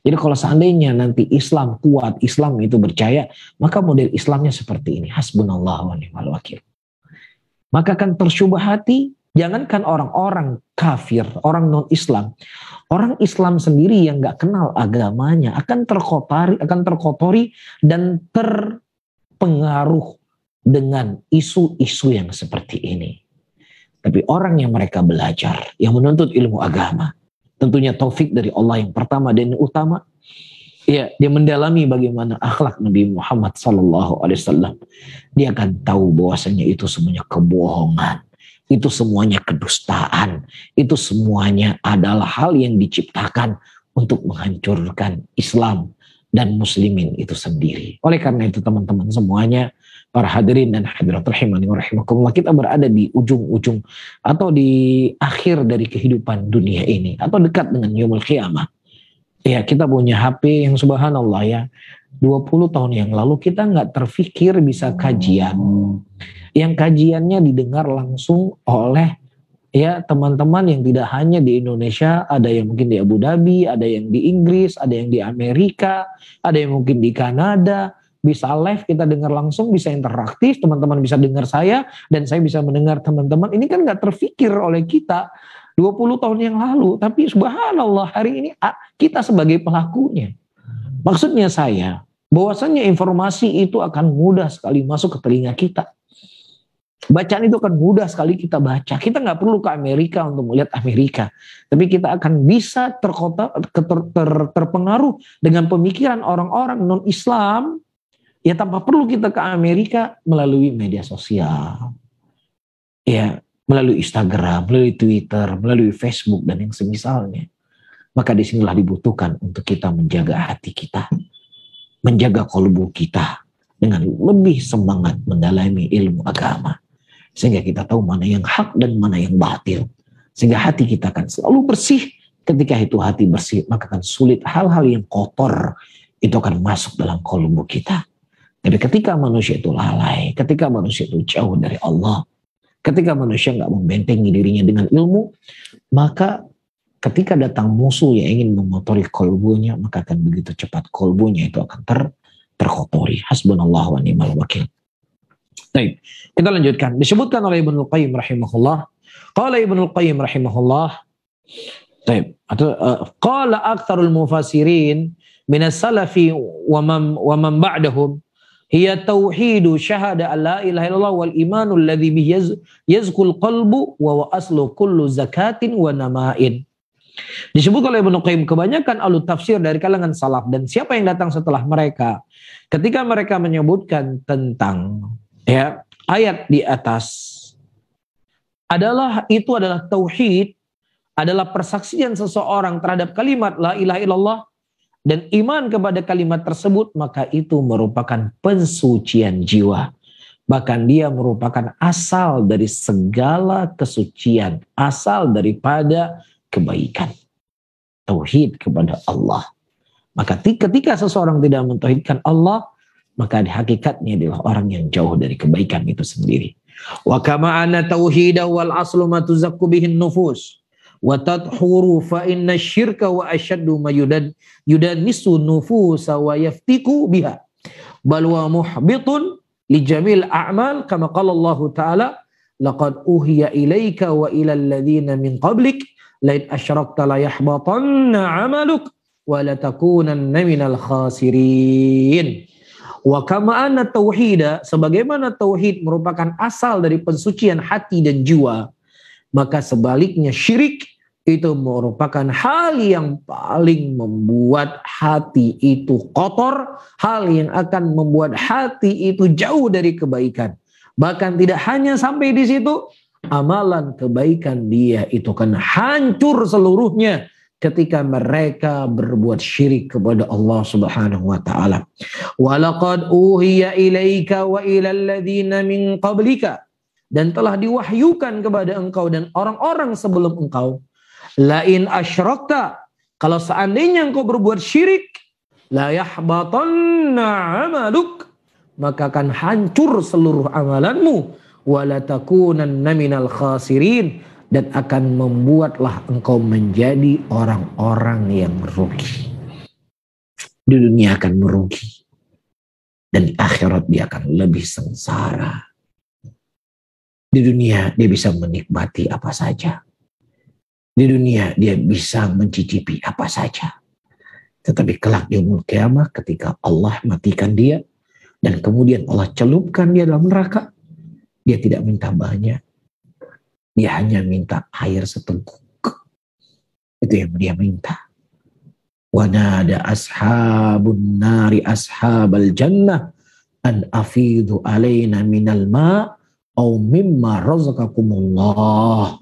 Jadi kalau seandainya nanti Islam kuat, Islam itu berjaya, maka model Islamnya seperti ini. Hasbunallah wa ni'mal wakil. Maka akan tersyubhati, jangankan orang-orang kafir, orang non-Islam. Orang Islam sendiri yang gak kenal agamanya akan terkotori dan terpengaruh dengan isu-isu yang seperti ini. Tapi orang yang mereka belajar, yang menuntut ilmu agama, tentunya taufik dari Allah yang pertama dan yang utama, ya, dia mendalami bagaimana akhlak Nabi Muhammad SAW. Dia akan tahu bahwasanya itu semuanya kebohongan, itu semuanya kedustaan, itu semuanya adalah hal yang diciptakan untuk menghancurkan Islam dan muslimin itu sendiri. Oleh karena itu teman-teman semuanya, para hadirin dan hadirat rahimani wa rahimakumullah, kita berada di ujung-ujung atau di akhir dari kehidupan dunia ini atau dekat dengan yaumul qiyamah. Ya, kita punya HP yang subhanallah ya, 20 tahun yang lalu kita nggak terfikir bisa kajian. Yang kajiannya didengar langsung oleh ya teman-teman yang tidak hanya di Indonesia, ada yang mungkin di Abu Dhabi, ada yang di Inggris, ada yang di Amerika, ada yang mungkin di Kanada. Bisa live, kita dengar langsung, bisa interaktif, teman-teman bisa dengar saya, dan saya bisa mendengar teman-teman. Ini kan gak terfikir oleh kita 20 tahun yang lalu, tapi subhanallah hari ini kita sebagai pelakunya. Maksudnya saya, bahwasannya informasi itu akan mudah sekali masuk ke telinga kita. Bacaan itu akan mudah sekali kita baca. Kita gak perlu ke Amerika untuk melihat Amerika, tapi kita akan bisa terpengaruh dengan pemikiran orang-orang non-Islam. Ya, tanpa perlu kita ke Amerika melalui media sosial. Ya, melalui Instagram, melalui Twitter, melalui Facebook dan yang semisalnya. Maka disinilah dibutuhkan untuk kita menjaga hati kita, menjaga kolbu kita dengan lebih semangat mendalami ilmu agama. Sehingga kita tahu mana yang hak dan mana yang batil. Sehingga hati kita akan selalu bersih. Ketika itu hati bersih, maka akan sulit hal-hal yang kotor itu akan masuk dalam kolbu kita. Tapi ketika manusia itu lalai, ketika manusia itu jauh dari Allah, ketika manusia nggak membentengi dirinya dengan ilmu, maka ketika datang musuh yang ingin mengotori kolbunya, maka akan begitu cepat kolbunya itu akan terkotori. Hasbunallah wa ni'mal wakil. Baik, kita lanjutkan. Disebutkan oleh Ibnul Qayyim rahimahullah. Qala Ibnul Qayyim rahimahullah. Baik, atau qala aktsarul mufassirin min as-salafi wa man ba'dahum hiya tauhidu syahada alla ilaha illallah wal imanul ladzi bihi yazkul qalbu wa aslu kullu zakatin wa nama'in. Disebut oleh Ibnu Qayyim, kebanyakan ahli tafsir dari kalangan salaf dan siapa yang datang setelah mereka, ketika mereka menyebutkan tentang ayat di atas, adalah tauhid, adalah persaksian seseorang terhadap kalimat la ilaha illallah dan iman kepada kalimat tersebut, maka itu merupakan pensucian jiwa. Bahkan dia merupakan asal dari segala kesucian, asal daripada kebaikan. Tauhid kepada Allah. Maka ketika seseorang tidak mentauhidkan Allah, maka di hakikatnya adalah orang yang jauh dari kebaikan itu sendiri. Wa kama anna tauhida wal aslu ma tuzakku bihin nufus wa tadhuru fa inna syirka wa ashaddu ma yudannisu nufusa wa yaftiku biha bal wa muhbitun li jamil a'mal kama qala Allah ta'ala laqad uhiya ilaika wa ilal ladzina min qablik lain asyrakta la yahbatanna 'amaluk wa la takunanna minal khasirin. Wa kama anna tauhida, sebagaimana tauhid merupakan asal dari pensucian hati dan jiwa, maka sebaliknya syirik itu merupakan hal yang paling membuat hati itu kotor, hal yang akan membuat hati itu jauh dari kebaikan. Bahkan tidak hanya sampai di situ, amalan kebaikan dia itu kan hancur seluruhnya ketika mereka berbuat syirik kepada Allah Subhanahu wa taala. Walaqad uhiya ilaika wa ilal ladzina min qablika, dan telah diwahyukan kepada engkau dan orang-orang sebelum engkau, lain asyrakta, kalau seandainya engkau berbuat syirik, la yahbatanna amaluk, maka akan hancur seluruh amalanmu, wala takunanna minal khasirin, dan akan membuatlah engkau menjadi orang-orang yang merugi. Di dunia akan merugi, dan di akhirat dia akan lebih sengsara. Di dunia dia bisa menikmati apa saja. Di dunia dia bisa mencicipi apa saja. Tetapi kelak di yaumul qiyamah ketika Allah matikan dia, dan kemudian Allah celupkan dia dalam neraka, dia tidak minta banyak. Dia hanya minta air seteguk. Itu yang dia minta. Wa nada ashabun nari ashabal jannah an afidu alaina minal ma' au mimma razaqakumullah.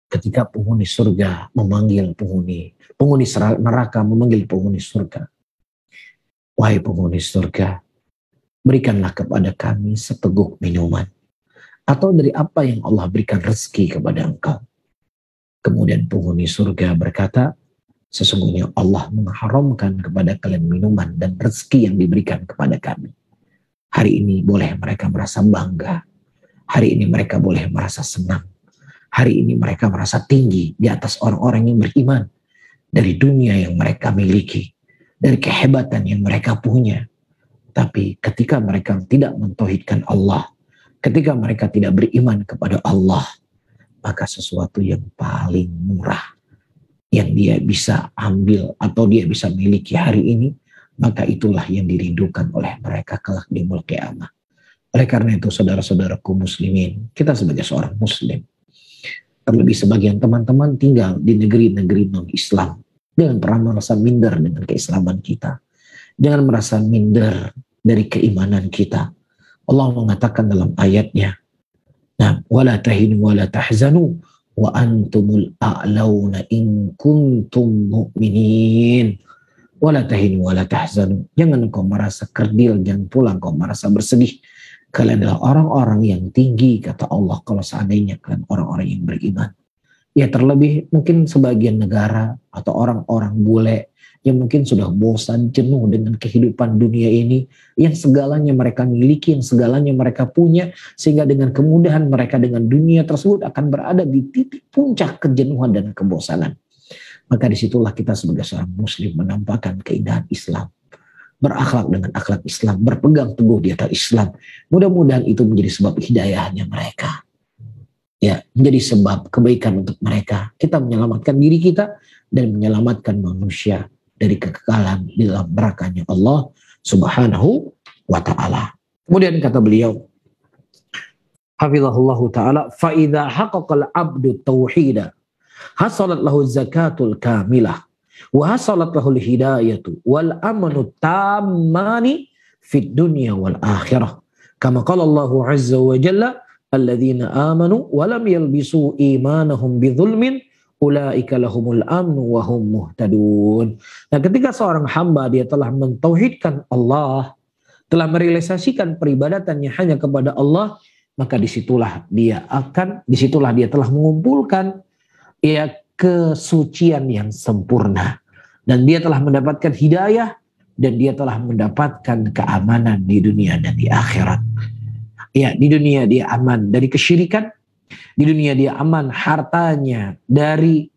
Ketika penghuni surga memanggil penghuni neraka memanggil penghuni surga. Wahai penghuni surga, berikanlah kepada kami seteguk minuman, atau dari apa yang Allah berikan rezeki kepada engkau. Kemudian penghuni surga berkata, sesungguhnya Allah mengharamkan kepada kalian minuman dan rezeki yang diberikan kepada kami. Hari ini boleh mereka merasa bangga. Hari ini mereka boleh merasa senang. Hari ini mereka merasa tinggi di atas orang-orang yang beriman. Dari dunia yang mereka miliki. Dari kehebatan yang mereka punya. Tapi ketika mereka tidak mentauhidkan Allah, ketika mereka tidak beriman kepada Allah, maka sesuatu yang paling murah yang dia bisa ambil atau dia bisa miliki hari ini, maka itulah yang dirindukan oleh mereka kelak di yaumul qiyamah. Oleh karena itu saudara-saudaraku muslimin, kita sebagai seorang muslim, terlebih sebagian teman-teman tinggal di negeri-negeri non-Islam, jangan pernah merasa minder dengan keislaman kita. Jangan merasa minder dari keimanan kita. Allah mengatakan dalam ayatnya, nah, wala tahinu wala tahzanu wa antumul a'launa in kuntum mu'minin. Wala tahinu wala tahzanu. Jangan engkau merasa kerdil, jangan pula engkau merasa bersedih. Kalian adalah orang-orang yang tinggi, kata Allah, kalau seandainya kalian orang-orang yang beriman. Ya terlebih mungkin sebagian negara atau orang-orang bule yang mungkin sudah bosan, jenuh dengan kehidupan dunia ini, yang segalanya mereka miliki, yang segalanya mereka punya, sehingga dengan kemudahan mereka dengan dunia tersebut akan berada di titik puncak kejenuhan dan kebosanan. Maka disitulah kita sebagai seorang muslim menampakkan keindahan Islam. berakhlak dengan akhlak Islam, berpegang teguh di atas Islam. Mudah-mudahan itu menjadi sebab hidayahnya mereka. Ya, menjadi sebab kebaikan untuk mereka. Kita menyelamatkan diri kita dan menyelamatkan manusia dari kekekalan di dalam nerakanya Allah Subhanahu wa ta'ala. Kemudian kata beliau, hafizahullah ta'ala, fa idza haqqaqal 'abdu tauhida hasalat lahu zakatul kamilah wa hasalat lahu hidayatu wal amanu tammani fid dunya wal akhirah kama qala Allah azza wa jalla alladzina amanu wa lam yalbisu imanahum bidzulmin ulaika lahumul amnu wa hum muhtadun. Nah, ketika seorang hamba dia telah mentauhidkan Allah, telah merealisasikan peribadatannya hanya kepada Allah, maka disitulah dia telah mengumpulkan ya kesucian yang sempurna, dan dia telah mendapatkan hidayah, dan dia telah mendapatkan keamanan di dunia dan di akhirat. Ya, di dunia dia aman dari kesyirikan, di dunia dia aman hartanya dari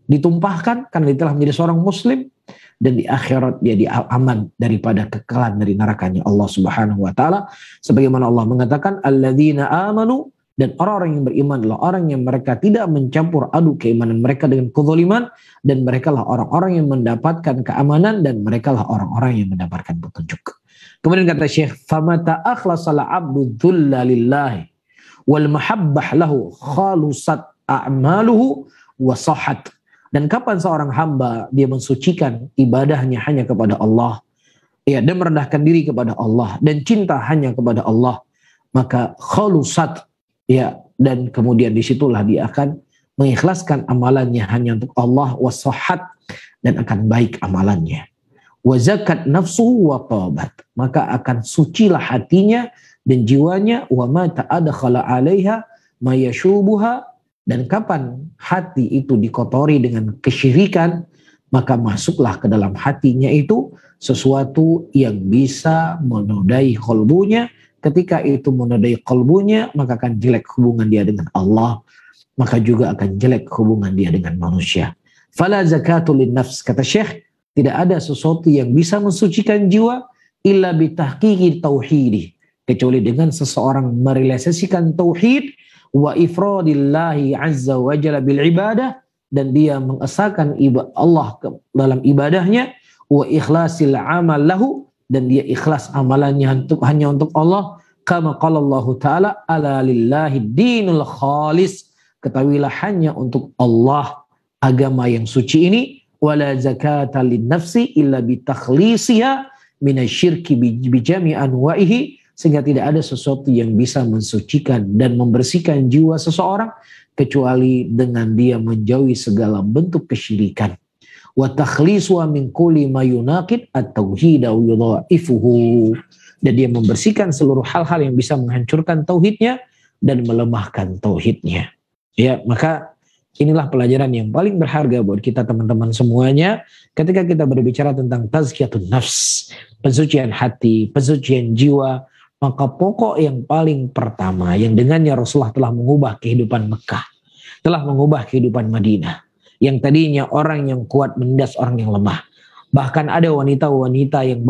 ditumpahkan karena dia telah menjadi seorang muslim, dan di akhirat dia aman daripada kekekalan dari nerakanya Allah Subhanahu wa taala, sebagaimana Allah mengatakan alladzina amanu, dan orang-orang yang beriman adalah orang yang mereka tidak mencampur aduk keimanan mereka dengan kezaliman, dan mereka lah orang-orang yang mendapatkan keamanan, dan mereka lah orang-orang yang mendapatkan petunjuk. Kemudian kata Syekh, famata akhlasal abdu dhulla lillahi wal mahabbah lahu khalusat a'maluhu wa sahhat. Dan kapan seorang hamba dia mensucikan ibadahnya hanya kepada Allah, ya, dan merendahkan diri kepada Allah dan cinta hanya kepada Allah, maka khalusat, ya, dan kemudian disitulah dia akan mengikhlaskan amalannya hanya untuk Allah, wa sahhat, dan akan baik amalannya. Wa zakat nafsuhu wa tabat, maka akan sucilah hatinya dan jiwanya. Wa ma ta'adkhala 'alaiha ma yashubuha, dan kapan hati itu dikotori dengan kesyirikan, maka masuklah ke dalam hatinya itu sesuatu yang bisa menodai qalbunya. Ketika itu menodai qalbunya, maka akan jelek hubungan dia dengan Allah, maka juga akan jelek hubungan dia dengan manusia. Fala zakatul linnafs, kata Syekh, tidak ada sesuatu yang bisa mensucikan jiwa illa bitahqiqi tauhidi, kecuali dengan seseorang merealisasikan tauhid, wa ifradillahi azza wa jalla bil ibadah, dan dia mengesahkan Allah dalam ibadahnya, wa ikhlasil amal lahu, dan dia ikhlas amalannya hanya untuk Allah. Kama qala Allah ta'ala ala lillahi dinul khalis, ketahuilah hanya untuk Allah agama yang suci ini. Wala zakata lin nafsi illa bitakhlisiha minasyirki bijami anwa'ihi, sehingga tidak ada sesuatu yang bisa mensucikan dan membersihkan jiwa seseorang kecuali dengan dia menjauhi segala bentuk kesyirikan. Wa takhlisuha min kulli ma yunaqid at-tauhid wa yudha'ifuhu, dan dia membersihkan seluruh hal-hal yang bisa menghancurkan tauhidnya dan melemahkan tauhidnya. Ya, maka inilah pelajaran yang paling berharga buat kita teman-teman semuanya ketika kita berbicara tentang tazkiyatun nafs, pensucian hati, pensucian jiwa. Maka pokok yang paling pertama yang dengannya Rasulullah telah mengubah kehidupan Mekah, telah mengubah kehidupan Madinah, yang tadinya orang yang kuat menindas orang yang lemah. Bahkan ada wanita-wanita yang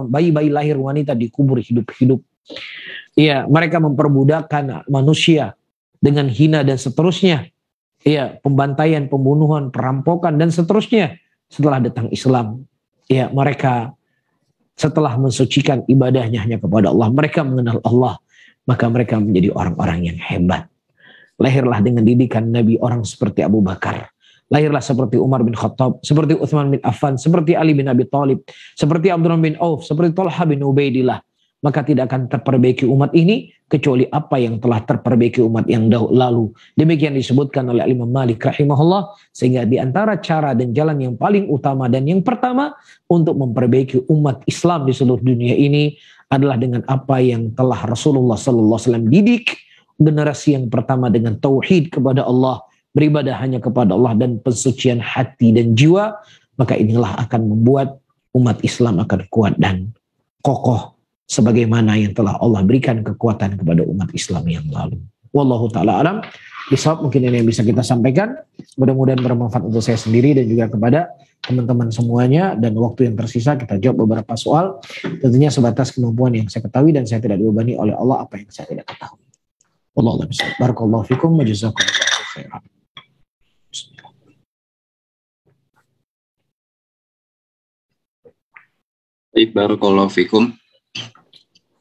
bayi-bayi lahir wanita dikubur hidup-hidup. Iya, mereka memperbudakkan manusia dengan hina dan seterusnya. Iya, pembantaian, pembunuhan, perampokan dan seterusnya. Setelah datang Islam, iya, mereka setelah mensucikan ibadahnya hanya kepada Allah, mereka mengenal Allah, maka mereka menjadi orang-orang yang hebat. Lahirlah dengan didikan Nabi orang seperti Abu Bakar, lahirlah seperti Umar bin Khattab, seperti Utsman bin Affan, seperti Ali bin Abi Thalib, seperti Abdurrahman bin Auf, seperti Talha bin Ubaidillah. Maka tidak akan terperbaiki umat ini kecuali apa yang telah terperbaiki umat yang lalu. Demikian disebutkan oleh Imam Malik rahimahullah, sehingga di antara cara dan jalan yang paling utama dan yang pertama untuk memperbaiki umat Islam di seluruh dunia ini adalah dengan apa yang telah Rasulullah sallallahu alaihi wasallam didik generasi yang pertama dengan tauhid kepada Allah, beribadah hanya kepada Allah, dan pensucian hati dan jiwa. Maka inilah akan membuat umat Islam akan kuat dan kokoh sebagaimana yang telah Allah berikan kekuatan kepada umat Islam yang lalu. Wallahu ta'ala alam. Bisawab mungkin ini yang bisa kita sampaikan. Mudah-mudahan bermanfaat untuk saya sendiri dan juga kepada teman-teman semuanya. Dan waktu yang tersisa kita jawab beberapa soal. Tentunya sebatas kemampuan yang saya ketahui dan saya tidak dibebani oleh Allah apa yang saya tidak ketahui. Wallahu a'lam. Barakallahu fikum wa jazakumullahu khairan. Baik, barakallahu fikum.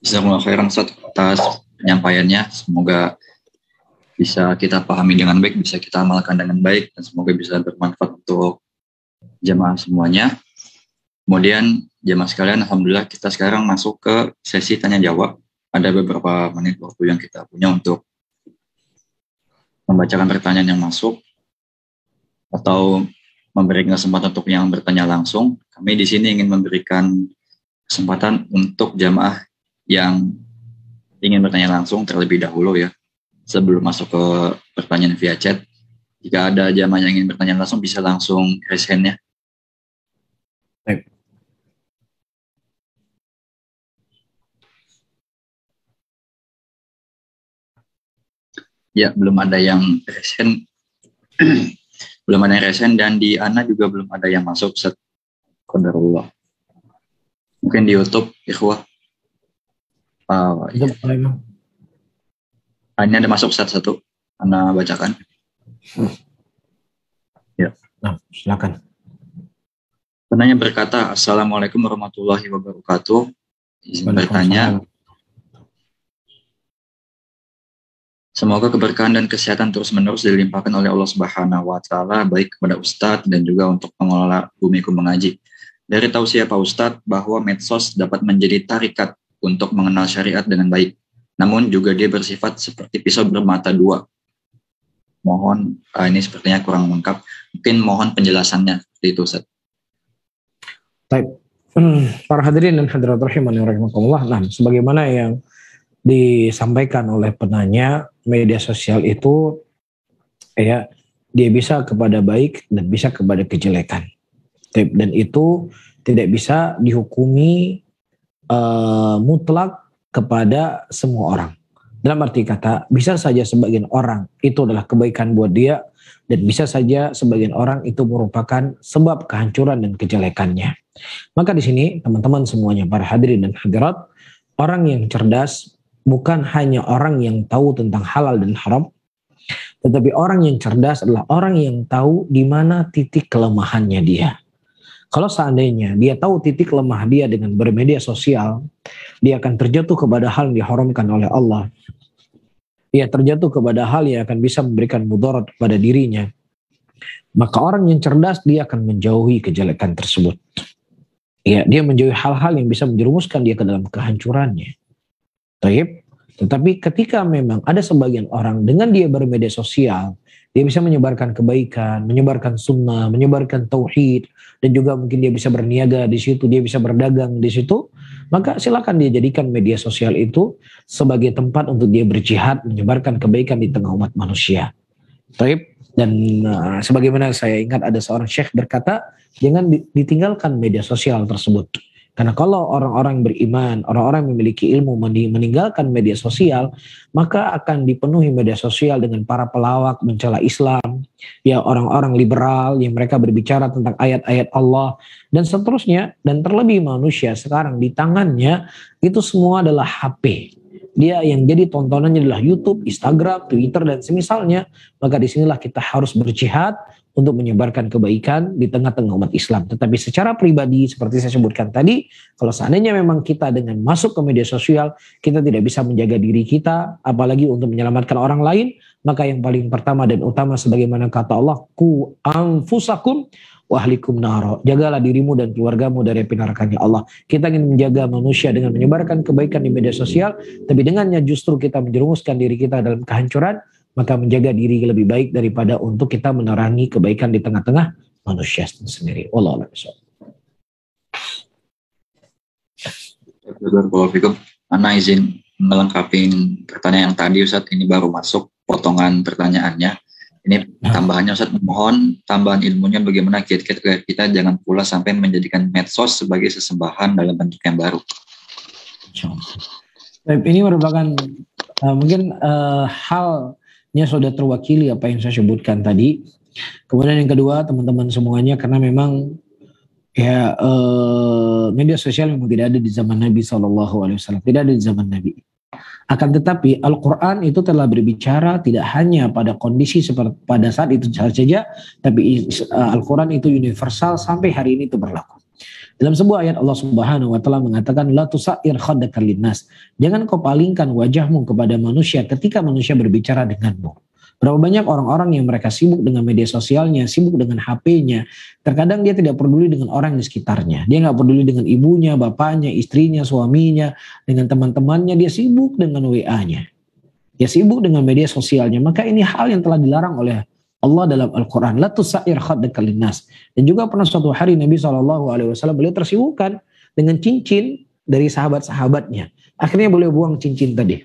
Jazakumullahu khairan Ustaz atas penyampaiannya. Semoga bisa kita pahami dengan baik, bisa kita amalkan dengan baik, dan semoga bisa bermanfaat untuk jamaah semuanya. Kemudian jamaah sekalian, alhamdulillah kita sekarang masuk ke sesi tanya jawab. Ada beberapa menit waktu yang kita punya untuk membacakan pertanyaan yang masuk atau memberikan kesempatan untuk yang bertanya langsung. Kami di sini ingin memberikan kesempatan untuk jamaah yang ingin bertanya langsung terlebih dahulu ya, sebelum masuk ke pertanyaan via chat. Jika ada jamaah yang ingin bertanya langsung bisa langsung raise hand-nya. Baik. Ya, belum ada yang raise hand. Belum ada yang raise hand, dan di Ana juga belum ada yang masuk. Qadarullah. Mungkin di YouTube, ikhwah. Ini ada masuk satu. Ana bacakan. Ya. Nah, silakan. Penanya berkata, Assalamualaikum warahmatullahi wabarakatuh. Izin bertanya. Semoga keberkahan dan kesehatan terus-menerus dilimpahkan oleh Allah Subhanahu wa Ta'ala, baik kepada Ustadz dan juga untuk pengelola Bumiku Mengaji. Dari tausiah Pak Ustadz bahwa medsos dapat menjadi tarikat untuk mengenal syariat dengan baik, namun juga dia bersifat seperti pisau bermata dua. Mohon, ini sepertinya kurang lengkap. Mungkin mohon penjelasannya seperti itu, Ustadz. Baik. Para hadirin dan hadirat rahimani wa rahimakumullah. Nah, sebagaimana yang disampaikan oleh penanya, media sosial itu ya dia bisa kepada baik dan bisa kepada kejelekan. Dan itu tidak bisa dihukumi mutlak kepada semua orang. Dalam arti kata, bisa saja sebagian orang itu adalah kebaikan buat dia, dan bisa saja sebagian orang itu merupakan sebab kehancuran dan kejelekannya. Maka di sini teman-teman semuanya, para hadirin dan hadirat, orang yang cerdas bukan hanya orang yang tahu tentang halal dan haram, tetapi orang yang cerdas adalah orang yang tahu di mana titik kelemahannya dia. Kalau seandainya dia tahu titik lemah dia dengan bermedia sosial, dia akan terjatuh kepada hal yang diharamkan oleh Allah. Ia terjatuh kepada hal yang akan bisa memberikan mudarat kepada dirinya. Maka orang yang cerdas dia akan menjauhi kejelekan tersebut. Ya, dia menjauhi hal-hal yang bisa menjerumuskan dia ke dalam kehancurannya. Tetapi ketika memang ada sebagian orang dengan dia bermedia sosial, dia bisa menyebarkan kebaikan, menyebarkan sunnah, menyebarkan tauhid, dan juga mungkin dia bisa berniaga di situ, dia bisa berdagang di situ, maka silakan dia jadikan media sosial itu sebagai tempat untuk dia berjihad, menyebarkan kebaikan di tengah umat manusia. Dan sebagaimana saya ingat ada seorang syekh berkata, jangan ditinggalkan media sosial tersebut. Karena kalau orang-orang beriman, orang-orang yang memiliki ilmu meninggalkan media sosial, maka akan dipenuhi media sosial dengan para pelawak mencela Islam, ya orang-orang liberal yang mereka berbicara tentang ayat-ayat Allah dan seterusnya. Dan terlebih manusia sekarang di tangannya itu semua adalah HP. Dia yang jadi tontonannya adalah YouTube, Instagram, Twitter dan semisalnya. Maka disinilah kita harus berjihad untuk menyebarkan kebaikan di tengah-tengah umat Islam. Tetapi secara pribadi seperti saya sebutkan tadi, kalau seandainya memang kita dengan masuk ke media sosial, kita tidak bisa menjaga diri kita, apalagi untuk menyelamatkan orang lain, maka yang paling pertama dan utama sebagaimana kata Allah, ku anfusakum wa ahlikum naro. Jagalah dirimu dan keluargamu dari api nerakanya Allah. Kita ingin menjaga manusia dengan menyebarkan kebaikan di media sosial, tapi dengannya justru kita menjerumuskan diri kita dalam kehancuran, maka menjaga diri lebih baik daripada untuk kita menerangi kebaikan di tengah-tengah manusia sendiri. Wallahu a'lam bishawab. Ana izin melengkapi pertanyaan yang tadi Ustadz, ini baru masuk potongan pertanyaannya. Ini tambahannya Ustadz, mohon tambahan ilmunya bagaimana kita jangan pula sampai menjadikan medsos sebagai sesembahan dalam bentuk yang baru. Ini merupakan mungkin hal nya sudah terwakili apa yang saya sebutkan tadi. Kemudian yang kedua, teman-teman semuanya, karena memang ya media sosial memang tidak ada di zaman Nabi SAW, tidak ada di zaman Nabi. Akan tetapi Al-Quran itu telah berbicara tidak hanya pada kondisi seperti pada saat itu saja, tapi Al-Quran itu universal sampai hari ini itu berlaku. Dalam sebuah ayat Allah Subhanahu wa taala mengatakan la tusair khaddaka linnas. Jangan kau palingkan wajahmu kepada manusia ketika manusia berbicara denganmu. Berapa banyak orang-orang yang mereka sibuk dengan media sosialnya, sibuk dengan HP-nya. Terkadang dia tidak peduli dengan orang di sekitarnya. Dia nggak peduli dengan ibunya, bapaknya, istrinya, suaminya, dengan teman-temannya. Dia sibuk dengan WA-nya. Dia sibuk dengan media sosialnya. Maka ini hal yang telah dilarang oleh Allah dalam Al-Quran. La tusair khaddaka linnas. Dan juga pernah suatu hari Nabi SAW beliau tersibukkan dengan cincin dari sahabat-sahabatnya. Akhirnya beliau buang cincin tadi.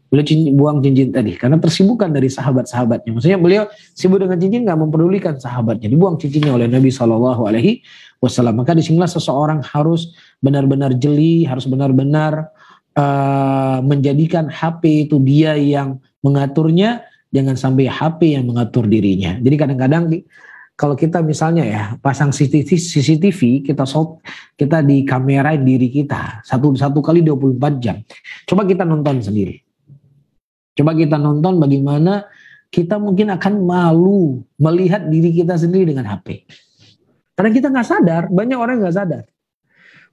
Beliau buang cincin tadi karena tersibukkan dari sahabat-sahabatnya. Maksudnya beliau sibuk dengan cincin, nggak mempedulikan sahabatnya. Dibuang cincinnya oleh Nabi SAW. Maka disinilah seseorang harus benar-benar jeli, harus benar-benar menjadikan HP itu dia yang mengaturnya, jangan sampai HP yang mengatur dirinya. Jadi kadang-kadang kalau kita misalnya ya pasang CCTV, kita di kamera diri kita satu kali 24 jam. Coba kita nonton sendiri. Coba kita nonton bagaimana kita mungkin akan malu melihat diri kita sendiri dengan HP. Karena kita nggak sadar, banyak orang nggak sadar.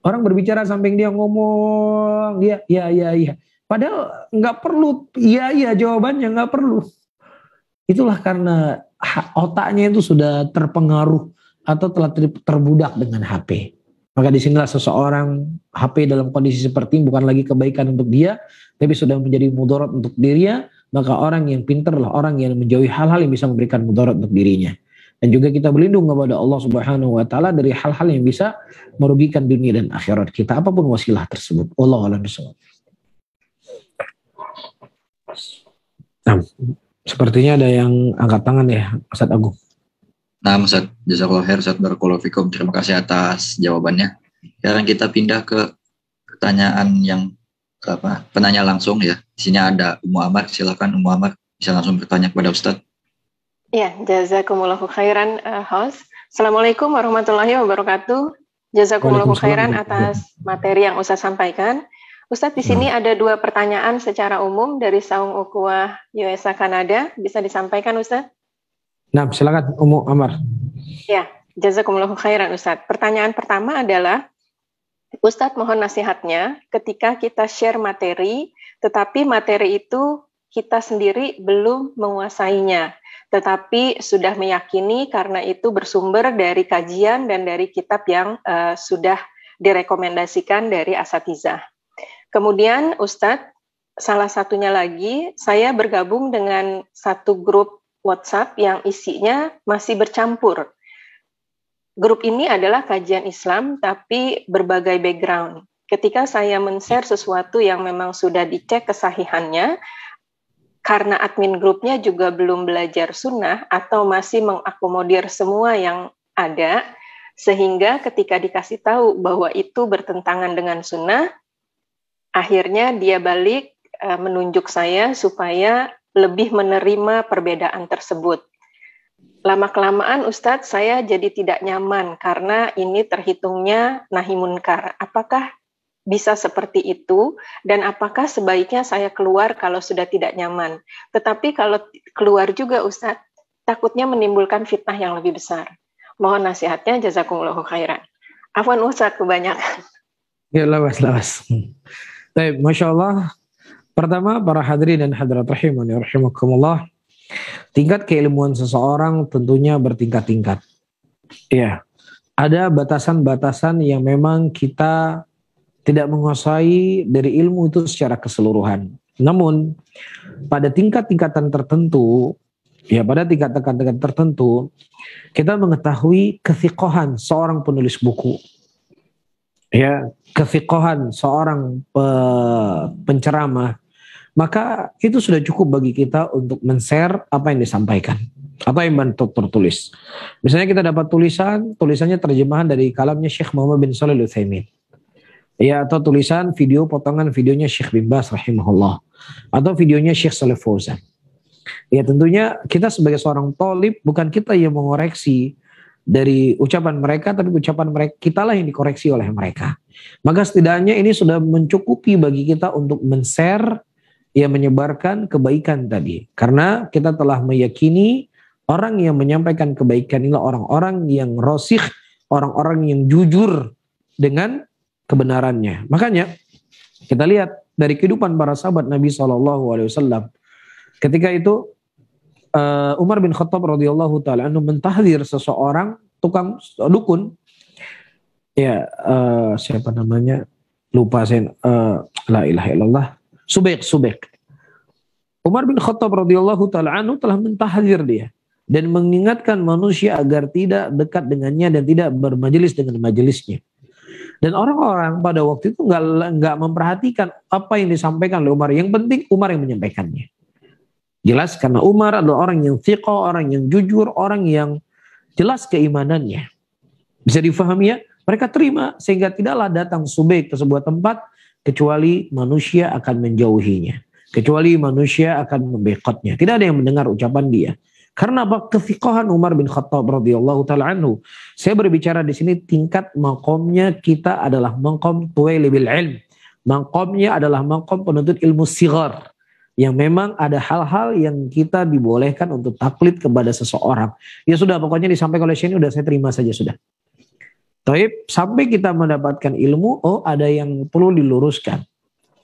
Orang berbicara samping dia ngomong, iya. Padahal nggak perlu, iya jawabannya nggak perlu. Itulah karena otaknya itu sudah terpengaruh atau telah terbudak dengan HP. Maka disinilah seseorang HP dalam kondisi seperti ini bukan lagi kebaikan untuk dia, tapi sudah menjadi mudarat untuk dirinya. Maka orang yang pintar lah orang yang menjauhi hal-hal yang bisa memberikan mudarat untuk dirinya. Dan juga kita berlindung kepada Allah Subhanahu wa taala dari hal-hal yang bisa merugikan dunia dan akhirat kita, apapun wasilah tersebut. Wallahu a'lam bishawab. Nah, sepertinya ada yang angkat tangan ya, Ustaz Agung. Nah, Ustaz, jazakallahu khair, Ustaz, barakallahu fikum. Terima kasih atas jawabannya. Sekarang kita pindah ke pertanyaan yang penanya langsung ya. Di sini ada Ummu Amar, silakan Ummu Amar bisa langsung bertanya kepada Ustaz. Ya, jazakumullahu khairan host. Assalamualaikum warahmatullahi wabarakatuh. Jazakumullahu khairan atas materi yang Ustaz sampaikan. Ustaz, di sini ada 2 pertanyaan secara umum dari Saung Ukhuwah USA Kanada. Bisa disampaikan Ustaz? Nah, silakan Ummu Amar. Ya, jazakumullahu khairan Ustaz. Pertanyaan pertama adalah, Ustaz mohon nasihatnya ketika kita share materi, tetapi materi itu kita sendiri belum menguasainya, tetapi sudah meyakini karena itu bersumber dari kajian dan dari kitab yang sudah direkomendasikan dari asatizah. Kemudian Ustadz, salah satunya lagi, saya bergabung dengan satu grup WhatsApp yang isinya masih bercampur. Grup ini adalah kajian Islam, tapi berbagai background. Ketika saya men-share sesuatu yang memang sudah dicek kesahihannya, karena admin grupnya juga belum belajar sunnah atau masih mengakomodir semua yang ada, sehingga ketika dikasih tahu bahwa itu bertentangan dengan sunnah, akhirnya dia balik menunjuk saya supaya lebih menerima perbedaan tersebut. Lama-kelamaan Ustadz, saya jadi tidak nyaman karena ini terhitungnya nahi munkar. Apakah bisa seperti itu? Dan apakah sebaiknya saya keluar kalau sudah tidak nyaman? Tetapi kalau keluar juga Ustadz, takutnya menimbulkan fitnah yang lebih besar. Mohon nasihatnya, jazakumullahu khairan. Afwan Ustadz, kebanyakan. Ya, lawas. Baik, Masya Allah. Pertama, para hadirin dan hadirat rahimani rahimakumullah. Tingkat keilmuan seseorang tentunya bertingkat-tingkat. Ya, ada batasan-batasan yang memang kita tidak menguasai dari ilmu itu secara keseluruhan. Namun, pada tingkat-tingkatan tertentu, kita mengetahui kefiqahan seorang penulis buku. Ya, kefiqahan seorang penceramah, maka itu sudah cukup bagi kita untuk men-share apa yang disampaikan, apa yang tertulis. Misalnya kita dapat tulisannya terjemahan dari kalamnya Syekh Muhammad bin Shalih Al-Utsaimin, ya, atau tulisan potongan videonya Syekh bin Baz rahimahullah, atau videonya Syekh Shalih Fauzan. Ya tentunya kita sebagai seorang thalib bukan kita yang mengoreksi dari ucapan mereka, tapi ucapan mereka kitalah yang dikoreksi oleh mereka. Maka setidaknya ini sudah mencukupi bagi kita untuk men-share, ya menyebarkan kebaikan tadi. Karena kita telah meyakini orang yang menyampaikan kebaikan inilah orang-orang yang rasikh, orang-orang yang jujur dengan kebenarannya. Makanya kita lihat dari kehidupan para sahabat Nabi SAW. Ketika itu Umar bin Khattab radhiyallahu taala anhu mentahdir seseorang tukang dukun. Ya, siapa namanya? Lupa saya. La ilaha illallah. Subaik. Umar bin Khattab radhiyallahu taala anhu telah mentahdir dia dan mengingatkan manusia agar tidak dekat dengannya dan tidak bermajelis dengan majelisnya. Dan orang-orang pada waktu itu nggak memperhatikan apa yang disampaikan oleh Umar. Yang penting Umar yang menyampaikannya. Jelas karena Umar adalah orang yang thiqah, orang yang jujur, orang yang jelas keimanannya. Bisa difahami ya? Mereka terima sehingga tidaklah datang Subaik ke sebuah tempat kecuali manusia akan menjauhinya. Kecuali manusia akan membekotnya. Tidak ada yang mendengar ucapan dia. Karena apa? Kethiqahan Umar bin Khattab radhiyallahu taala anhu. Saya berbicara di sini tingkat maqamnya kita adalah maqam tuwailibil ilm. Maqamnya adalah maqam penuntut ilmu sighar. Yang memang ada hal-hal yang kita dibolehkan untuk taklid kepada seseorang. Ya sudah, pokoknya disampaikan oleh Syekh ini udah saya terima saja sudah. Taib, sampai kita mendapatkan ilmu, oh ada yang perlu diluruskan.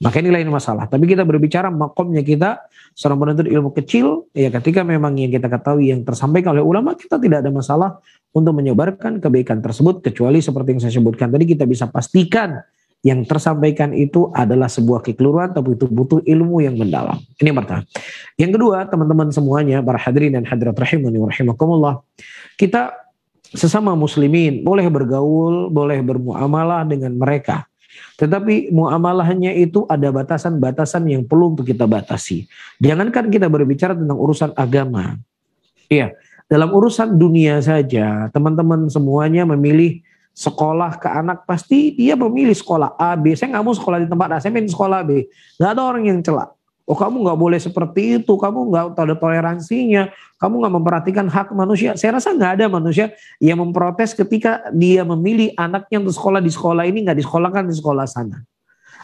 Maka ini lain masalah. Tapi kita berbicara makomnya kita, seorang penuntut ilmu kecil, ya ketika memang yang kita ketahui yang tersampaikan oleh ulama, kita tidak ada masalah untuk menyebarkan kebaikan tersebut, kecuali seperti yang saya sebutkan tadi, kita bisa pastikan yang tersampaikan itu adalah sebuah kekeliruan, tapi itu butuh ilmu yang mendalam. Ini yang pertama. Yang kedua, teman-teman semuanya, para hadirin dan hadirat rahimani wa rahimakumullah, kita sesama muslimin boleh bergaul, boleh bermuamalah dengan mereka. Tetapi muamalahnya itu ada batasan-batasan yang perlu untuk kita batasi. Jangankan kita berbicara tentang urusan agama. Iya, dalam urusan dunia saja, teman-teman semuanya memilih sekolah ke anak, pasti dia memilih sekolah A, B. Saya nggak mau sekolah di tempat A, saya main sekolah B. Nggak ada orang yang celak. Oh kamu nggak boleh seperti itu, kamu nggak ada toleransinya, kamu nggak memperhatikan hak manusia. Saya rasa nggak ada manusia yang memprotes ketika dia memilih anaknya untuk sekolah di sekolah ini, nggak disekolahkan di sekolah sana.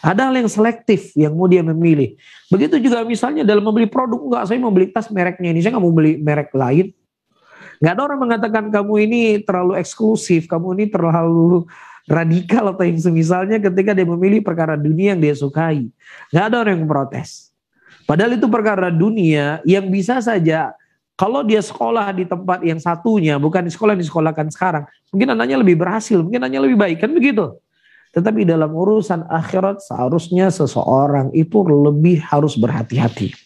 Ada hal yang selektif yang mau dia memilih. Begitu juga misalnya dalam membeli produk, nggak, saya mau beli tas mereknya ini, saya nggak mau beli merek lain. Nggak ada orang mengatakan kamu ini terlalu eksklusif, kamu ini terlalu radikal atau yang semisalnya ketika dia memilih perkara dunia yang dia sukai. Nggak ada orang yang protes. Padahal itu perkara dunia yang bisa saja kalau dia sekolah di tempat yang satunya, bukan di sekolah yang disekolahkan sekarang, mungkin anaknya lebih berhasil, mungkin anaknya lebih baik, kan begitu. Tetapi dalam urusan akhirat seharusnya seseorang itu lebih harus berhati-hati.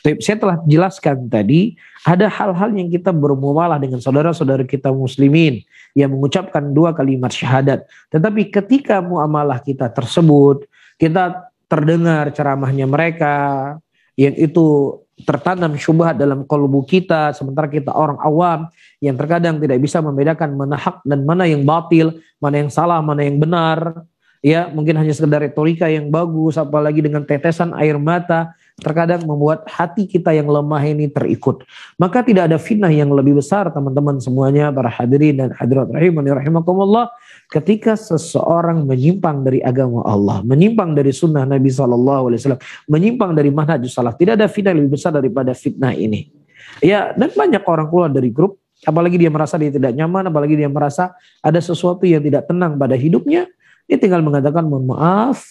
Saya telah jelaskan tadi, ada hal-hal yang kita bermuamalah dengan saudara-saudara kita muslimin yang mengucapkan 2 kalimat syahadat. Tetapi ketika muamalah kita tersebut, kita terdengar ceramahnya mereka, yang itu tertanam syubhat dalam kalbu kita, sementara kita orang awam yang terkadang tidak bisa membedakan mana hak dan mana yang batil, mana yang salah, mana yang benar. Ya, mungkin hanya sekedar retorika yang bagus, apalagi dengan tetesan air mata, terkadang membuat hati kita yang lemah ini terikut. Maka tidak ada fitnah yang lebih besar, teman-teman semuanya, para hadirin dan hadirat rahimani rahimakumullah, ketika seseorang menyimpang dari agama Allah, menyimpang dari sunnah Nabi SAW, menyimpang dari manhajus salaf. Tidak ada fitnah lebih besar daripada fitnah ini. Ya, dan banyak orang keluar dari grup, apalagi dia merasa dia tidak nyaman, apalagi dia merasa ada sesuatu yang tidak tenang pada hidupnya, dia tinggal mengatakan mohon maaf,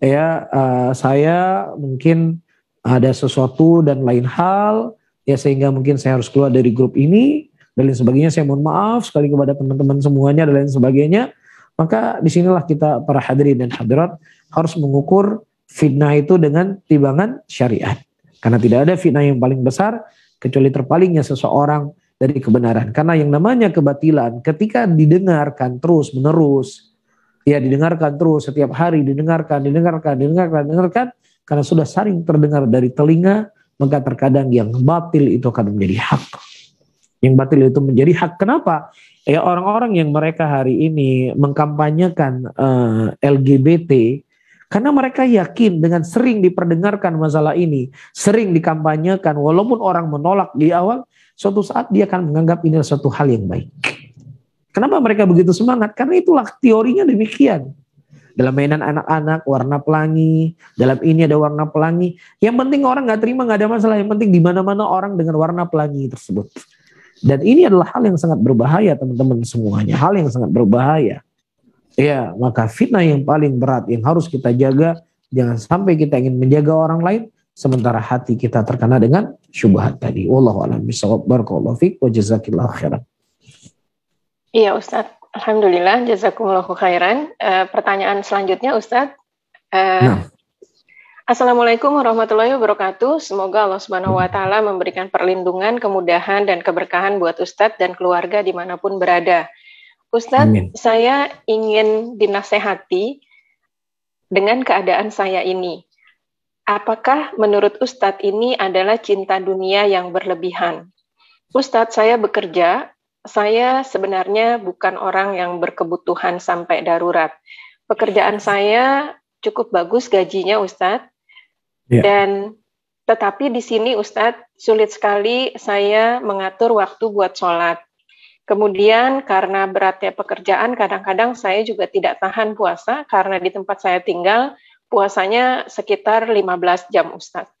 ya saya mungkin ada sesuatu dan lain hal, ya sehingga mungkin saya harus keluar dari grup ini dan lain sebagainya. Saya mohon maaf sekali kepada teman-teman semuanya dan lain sebagainya. Maka disinilah kita para hadirin dan hadirat harus mengukur fitnah itu dengan timbangan syariat. Karena tidak ada fitnah yang paling besar kecuali terpalingnya seseorang dari kebenaran. Karena yang namanya kebatilan ketika didengarkan terus menerus, ya didengarkan terus setiap hari, didengarkan, karena sudah sering terdengar dari telinga, maka terkadang yang batil itu akan menjadi hak. Yang batil itu menjadi hak. Kenapa? Ya orang-orang yang mereka hari ini mengkampanyekan LGBT, Karena mereka yakin dengan sering diperdengarkan masalah ini, sering dikampanyekan, walaupun orang menolak di awal, suatu saat dia akan menganggap ini suatu hal yang baik. Kenapa mereka begitu semangat? Karena itulah teorinya demikian. Dalam mainan anak-anak, warna pelangi, dalam ini ada warna pelangi. Yang penting orang nggak terima, nggak ada masalah. Yang penting di mana-mana orang dengan warna pelangi tersebut. Dan ini adalah hal yang sangat berbahaya, teman-teman semuanya. Hal yang sangat berbahaya. Ya, maka fitnah yang paling berat yang harus kita jaga, jangan sampai kita ingin menjaga orang lain sementara hati kita terkena dengan syubhat tadi. Wallahu a'lam bishawab. Barakallahu fiik wa jazakillahu khairan. Iya Ustadz, alhamdulillah jazakumullahu khairan. Pertanyaan selanjutnya Ustadz. Assalamualaikum warahmatullahi wabarakatuh. Semoga Allah Subhanahu wa taala memberikan perlindungan, kemudahan dan keberkahan buat Ustadz dan keluarga dimanapun berada. Ustadz, saya ingin dinasehati dengan keadaan saya ini. Apakah menurut Ustadz ini adalah cinta dunia yang berlebihan? Ustadz, saya bekerja, saya sebenarnya bukan orang yang berkebutuhan sampai darurat. Pekerjaan saya cukup bagus gajinya Ustadz, dan tetapi di sini Ustadz sulit sekali saya mengatur waktu buat sholat. Kemudian karena beratnya pekerjaan, kadang-kadang saya juga tidak tahan puasa karena di tempat saya tinggal puasanya sekitar 15 jam, Ustadz.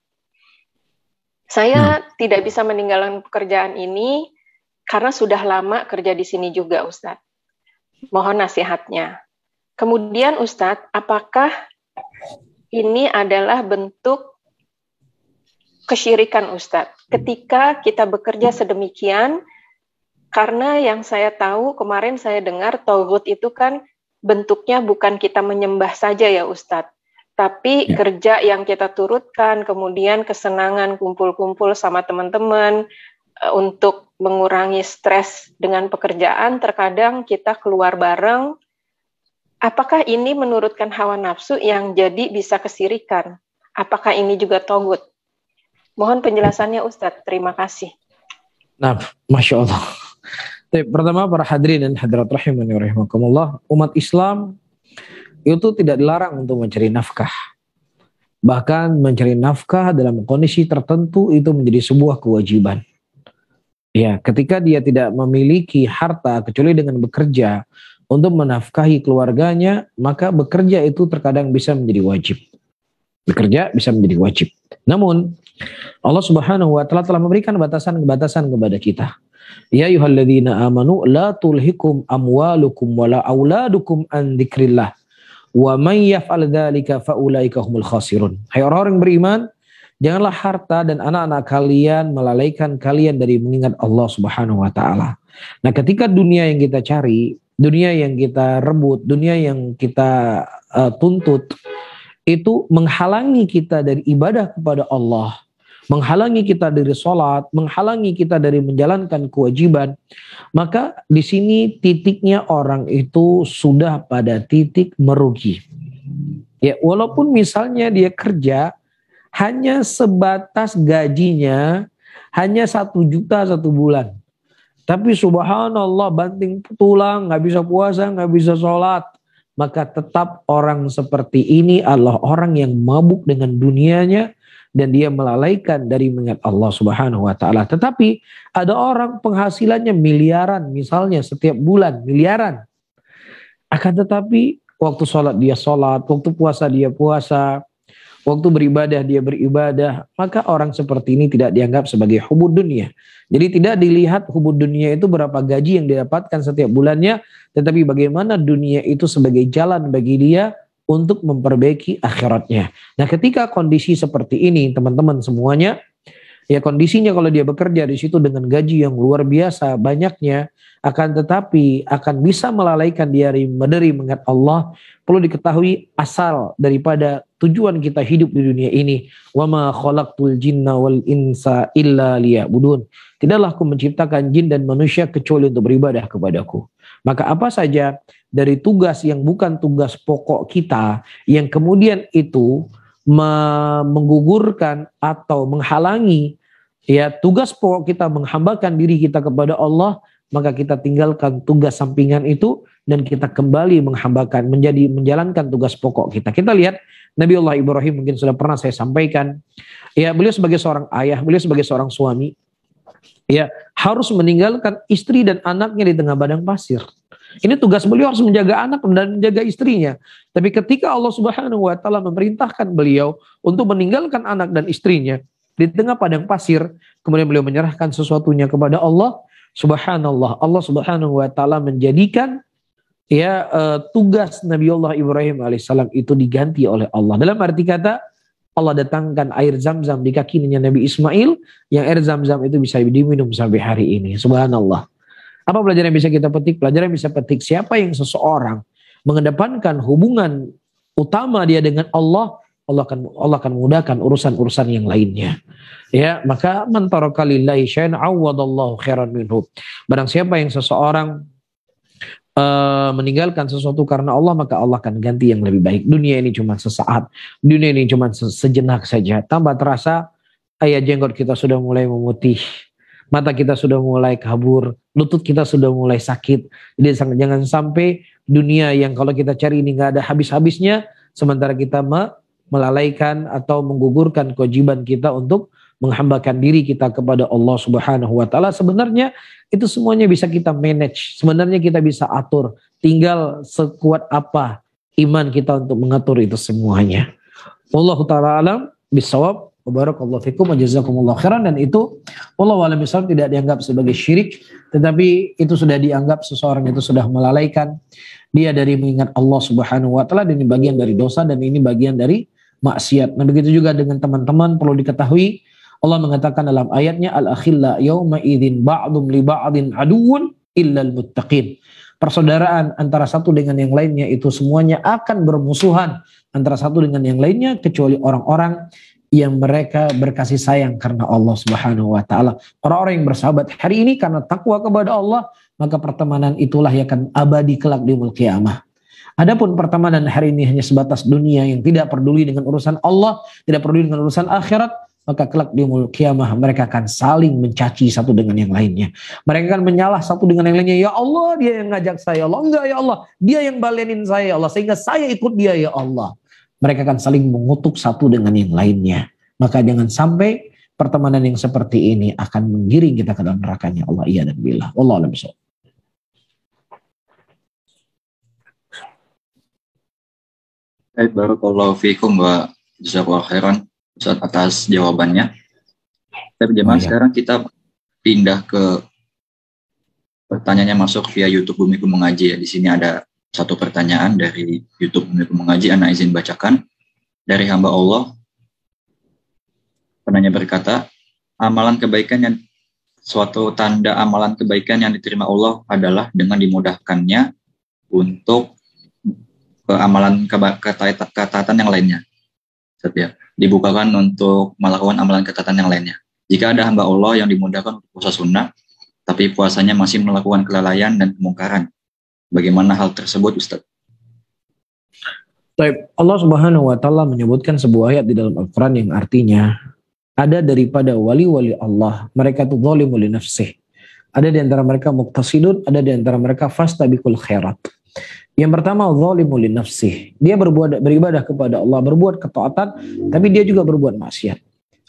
Saya tidak bisa meninggalkan pekerjaan ini karena sudah lama kerja di sini juga, Ustadz. Mohon nasihatnya. Kemudian, Ustadz, apakah ini adalah bentuk kesyirikan, Ustadz? Ketika kita bekerja sedemikian, karena yang saya tahu, kemarin saya dengar tauhid itu kan bentuknya bukan kita menyembah saja ya Ustadz, tapi kerja yang kita turutkan, kemudian kesenangan kumpul-kumpul sama teman-teman untuk mengurangi stres dengan pekerjaan, terkadang kita keluar bareng. Apakah ini menurutkan hawa nafsu yang jadi bisa kesirikan? Apakah ini juga tauhid? Mohon penjelasannya Ustadz, terima kasih. Nah, Masya Allah. Pertama, para hadirin dan hadirat rahimani wa rahimakumullah, umat Islam itu tidak dilarang untuk mencari nafkah. Bahkan mencari nafkah dalam kondisi tertentu itu menjadi sebuah kewajiban. Ya, ketika dia tidak memiliki harta kecuali dengan bekerja untuk menafkahi keluarganya, maka bekerja itu terkadang bisa menjadi wajib. Bekerja bisa menjadi wajib. Namun Allah Subhanahu wa taala telah memberikan batasan-batasan kepada kita. Ya ayyuhalladzina amanu la tulhikum amwalukum wala auladukum an dzikrillah wa may yaf'al dzalika faulaika humul khasirun. Hai orang-orang yang beriman, janganlah harta dan anak-anak kalian melalaikan kalian dari mengingat Allah Subhanahu wa taala. Nah, ketika dunia yang kita cari, dunia yang kita rebut, dunia yang kita tuntut itu menghalangi kita dari ibadah kepada Allah, menghalangi kita dari sholat, menghalangi kita dari menjalankan kewajiban, maka di sini titiknya orang itu sudah pada titik merugi. Ya, walaupun misalnya dia kerja hanya sebatas gajinya hanya 1 juta 1 bulan, tapi subhanallah banting tulang, nggak bisa puasa, nggak bisa sholat, maka tetap orang seperti ini adalah orang yang mabuk dengan dunianya dan dia melalaikan dari mengingat Allah Subhanahu wa taala. Tetapi ada orang penghasilannya miliaran, misalnya setiap bulan miliaran. Akan tetapi waktu sholat dia sholat, waktu puasa dia puasa, waktu beribadah dia beribadah, maka orang seperti ini tidak dianggap sebagai hubud dunia. Jadi tidak dilihat hubud dunia itu berapa gaji yang didapatkan setiap bulannya, tetapi bagaimana dunia itu sebagai jalan bagi dia untuk memperbaiki akhiratnya. Nah, ketika kondisi seperti ini, teman-teman semuanya, ya kondisinya kalau dia bekerja di situ dengan gaji yang luar biasa banyaknya, akan tetapi akan bisa melalaikan dia dari mengingat Allah. Perlu diketahui asal daripada tujuan kita hidup di dunia ini. Wa ma khalaqtul jinna wal insa illa liya'budun. Tidaklah aku menciptakan jin dan manusia kecuali untuk beribadah kepadaku. Maka apa saja dari tugas yang bukan tugas pokok kita, yang kemudian itu menggugurkan atau menghalangi ya tugas pokok kita, menghambakan diri kita kepada Allah, maka kita tinggalkan tugas sampingan itu dan kita kembali menjalankan tugas pokok kita. Kita lihat Nabi Allah Ibrahim, mungkin sudah pernah saya sampaikan, ya, beliau sebagai seorang ayah, beliau sebagai seorang suami, ya, harus meninggalkan istri dan anaknya di tengah padang pasir. Ini tugas beliau, harus menjaga anak dan menjaga istrinya. Tapi ketika Allah Subhanahu wa taala memerintahkan beliau untuk meninggalkan anak dan istrinya di tengah padang pasir, kemudian beliau menyerahkan sesuatunya kepada Allah, subhanallah, Allah Subhanahu wa taala menjadikan tugas Nabiullah Ibrahim alaihissalam itu diganti oleh Allah. Dalam arti kata, Allah datangkan air zam-zam di kakinya Nabi Ismail, yang air zam-zam itu bisa diminum sampai hari ini. Subhanallah. Apa pelajaran yang bisa kita petik? Pelajaran yang bisa petik, siapa yang seseorang mengedepankan hubungan utama dia dengan Allah, Allah akan mudahkan urusan-urusan yang lainnya. Ya, maka man taraka lillahi syai'an awadallahu khairan minhu. Barang siapa yang seseorang meninggalkan sesuatu karena Allah, maka Allah akan ganti yang lebih baik. Dunia ini cuma sesaat, dunia ini cuma sejenak saja. Tambah terasa, ayat jenggot kita sudah mulai memutih, mata kita sudah mulai kabur, lutut kita sudah mulai sakit. Jadi jangan sampai dunia yang kalau kita cari ini nggak ada habis-habisnya, sementara kita melalaikan atau menggugurkan kewajiban kita untuk menghambakan diri kita kepada Allah Subhanahu wa taala. Sebenarnya itu semuanya bisa kita manage. Sebenarnya kita bisa atur. Tinggal sekuat apa iman kita untuk mengatur itu semuanya. Wallahu taala alam bisawab. Barakallahu fikum wa jazakumullahu khairan. Dan itu wallahu a'lam bishawab tidak dianggap sebagai syirik, tetapi itu sudah dianggap seseorang itu sudah melalaikan dia dari mengingat Allah Subhanahu wa taala, dan ini bagian dari dosa dan ini bagian dari maksiat. Nah, begitu juga dengan teman-teman, perlu diketahui Allah mengatakan dalam ayatnya, al-akhilla yauma idzin ba'dhum li ba'din aduwwun illal muttaqin. Persaudaraan antara satu dengan yang lainnya itu semuanya akan bermusuhan antara satu dengan yang lainnya, kecuali orang-orang yang mereka berkasih sayang karena Allah Subhanahu wa taala. Orang-orang yang bersahabat hari ini karena takwa kepada Allah, maka pertemanan itulah yang akan abadi kelak di yaumul qiyamah. Adapun pertemanan hari ini hanya sebatas dunia yang tidak peduli dengan urusan Allah, tidak peduli dengan urusan akhirat, maka kelak di yaumul qiyamah mereka akan saling mencaci satu dengan yang lainnya. Mereka akan menyalah satu dengan yang lainnya. Ya Allah, dia yang ngajak saya. Allah, enggak ya Allah, dia yang balenin saya ya Allah, sehingga saya ikut dia ya Allah. Mereka akan saling mengutuk satu dengan yang lainnya. Maka jangan sampai pertemanan yang seperti ini akan menggiring kita ke dalam nerakanya Allah. Iya dan billah. Wallahu a'lam bishawab. Baik, barakallahu fiikum wa jazakallahu khairan Ustaz atas jawabannya. Tapi jemaah sekarang kita pindah ke pertanyaannya masuk via YouTube Bumiku Mengaji ya. Di sini ada satu pertanyaan dari YouTube Bumiku Mengaji, ana izin bacakan dari hamba Allah. Penanya berkata, suatu tanda amalan kebaikan yang diterima Allah adalah dengan dimudahkannya untuk amalan ketaatan yang lainnya. Setiap dibukakan untuk melakukan amalan ketaatan yang lainnya. Jika ada hamba Allah yang dimudahkan untuk puasa sunnah, tapi puasanya masih melakukan kelalaian dan kemungkaran, bagaimana hal tersebut, Ustaz? Baik, Allah Subhanahu wa taala menyebutkan sebuah ayat di dalam Al-Qur'an yang artinya ada daripada wali-wali Allah, mereka itu zalimu li nafsih. Ada di antara mereka muqtasidun, ada di antara mereka fastabiqul khairat. Yang pertama zalimu li nafsih. Dia beribadah kepada Allah, berbuat ketaatan, tapi dia juga berbuat maksiat.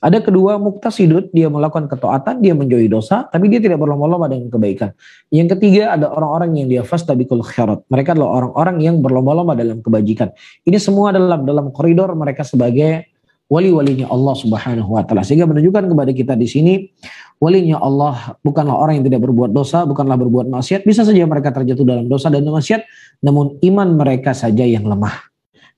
Ada kedua muqtasidun, dia melakukan ketaatan, dia menjauhi dosa, tapi dia tidak berlomba-lomba dengan kebaikan. Yang ketiga ada orang-orang yang dia fastabiqul khairat. Mereka adalah orang-orang yang berlomba-lomba dalam kebajikan. Ini semua dalam koridor mereka sebagai wali-walinya Allah Subhanahu wa taala. Sehingga menunjukkan kepada kita di sini, walinya Allah bukanlah orang yang tidak berbuat dosa, bukanlah berbuat maksiat. Bisa saja mereka terjatuh dalam dosa dan maksiat, namun iman mereka saja yang lemah.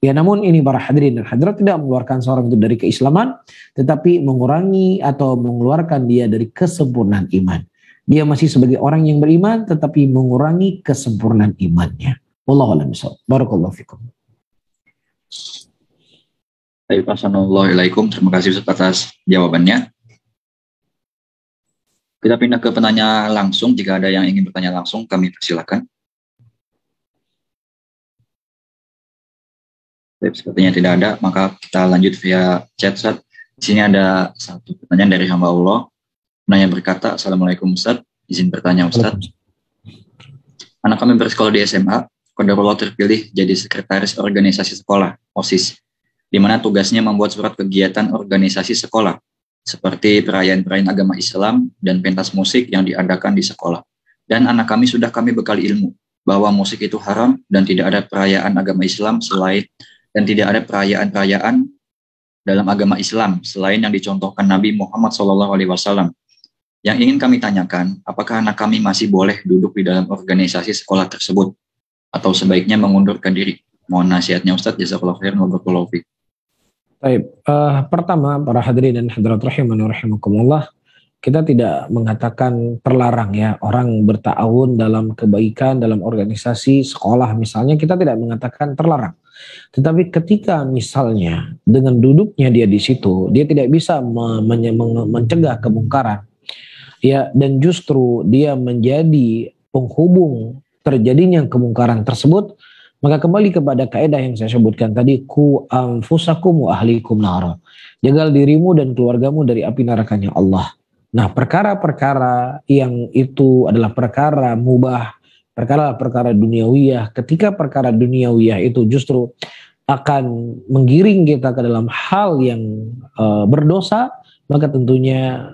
Ya, namun ini para hadirin dan hadirat tidak mengeluarkan seorang itu dari keislaman, tetapi mengurangi atau mengeluarkan dia dari kesempurnaan iman. Dia masih sebagai orang yang beriman, tetapi mengurangi kesempurnaan imannya. Wallahu a'lam bishawab. Barakallahu fikum. Assalamualaikum. Terima kasih Ustaz atas jawabannya. Kita pindah ke penanya langsung. Jika ada yang ingin bertanya langsung, kami persilakan. Sepertinya tidak ada, maka kita lanjut via chat, Ustaz. Di sini ada satu pertanyaan dari hamba Allah. Penanya berkata, Assalamualaikum Ustaz, izin bertanya Ustaz. Anak kami bersekolah di SMA, qadarullah terpilih jadi sekretaris organisasi sekolah, OSIS, di mana tugasnya membuat surat kegiatan organisasi sekolah, seperti perayaan-perayaan agama Islam dan pentas musik yang diadakan di sekolah. Dan anak kami sudah kami bekali ilmu bahwa musik itu haram dan tidak ada perayaan agama Islam dan tidak ada perayaan-perayaan dalam agama Islam selain yang dicontohkan Nabi Muhammad SAW. Yang ingin kami tanyakan, apakah anak kami masih boleh duduk di dalam organisasi sekolah tersebut atau sebaiknya mengundurkan diri? Mohon nasihatnya Ustadz. Jazakallahu khairan wa barakallahu fiik. Baik, pertama para hadirin dan hadirat rahimani rahimakumullah, kita tidak mengatakan terlarang ya orang berta'awun dalam kebaikan dalam organisasi sekolah misalnya, kita tidak mengatakan terlarang. Tetapi ketika misalnya dengan duduknya dia di situ, dia tidak bisa mencegah kemungkaran, ya, dan justru dia menjadi penghubung terjadinya kemungkaran tersebut, maka kembali kepada kaidah yang saya sebutkan tadi, ku anfusakum wa ahlikum nara. Jaga dirimu dan keluargamu dari api nerakanya Allah. Nah, perkara-perkara yang itu adalah perkara mubah, perkara-perkara duniawiyah. Ketika perkara duniawiyah itu justru akan menggiring kita ke dalam hal yang berdosa, maka tentunya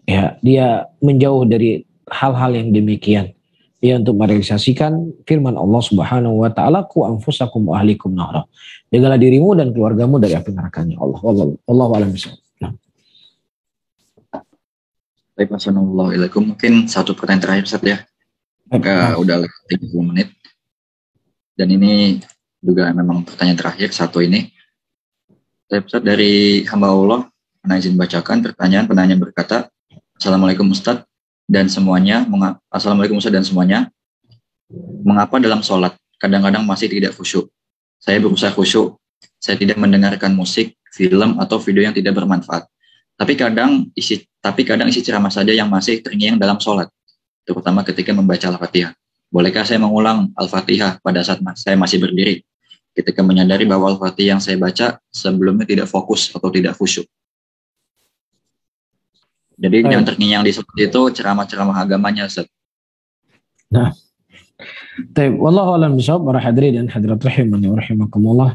ya dia menjauh dari hal-hal yang demikian. Ya, untuk merealisasikan firman Allah Subhanahu wa taala, ku anfusakum wa ahlikum nara. Jagalah dirimu dan keluargamu dari api nerakanya Allah. Wallahu a'lam bishawab. Baik, Assalamualaikum. Mungkin satu pertanyaan terakhir Ustaz ya. Udah 30 menit. Dan ini juga memang pertanyaan terakhir satu ini. Ustaz, dari hamba Allah, saya izin bacakan pertanyaan. Penanya berkata, Assalamualaikum Ustaz dan semuanya. Assalamualaikum Ustaz dan semuanya. Mengapa dalam sholat kadang-kadang masih tidak khusyuk? Saya berusaha khusyuk. Saya tidak mendengarkan musik, film atau video yang tidak bermanfaat. Tapi kadang isi ceramah saja yang masih terngiang dalam sholat, terutama ketika membaca Al-Fatihah. Bolehkah saya mengulang Al-Fatihah pada saat saya masih berdiri, ketika menyadari bahwa Al-Fatihah yang saya baca sebelumnya tidak fokus atau tidak khusyuk? Jadi yang terngiang di seperti itu ceramah-ceramah agamanya, Ustaz. Nah, wallahu a'lam bishawab. Para hadirin dan hadirat rahimani wa rahimakumullah.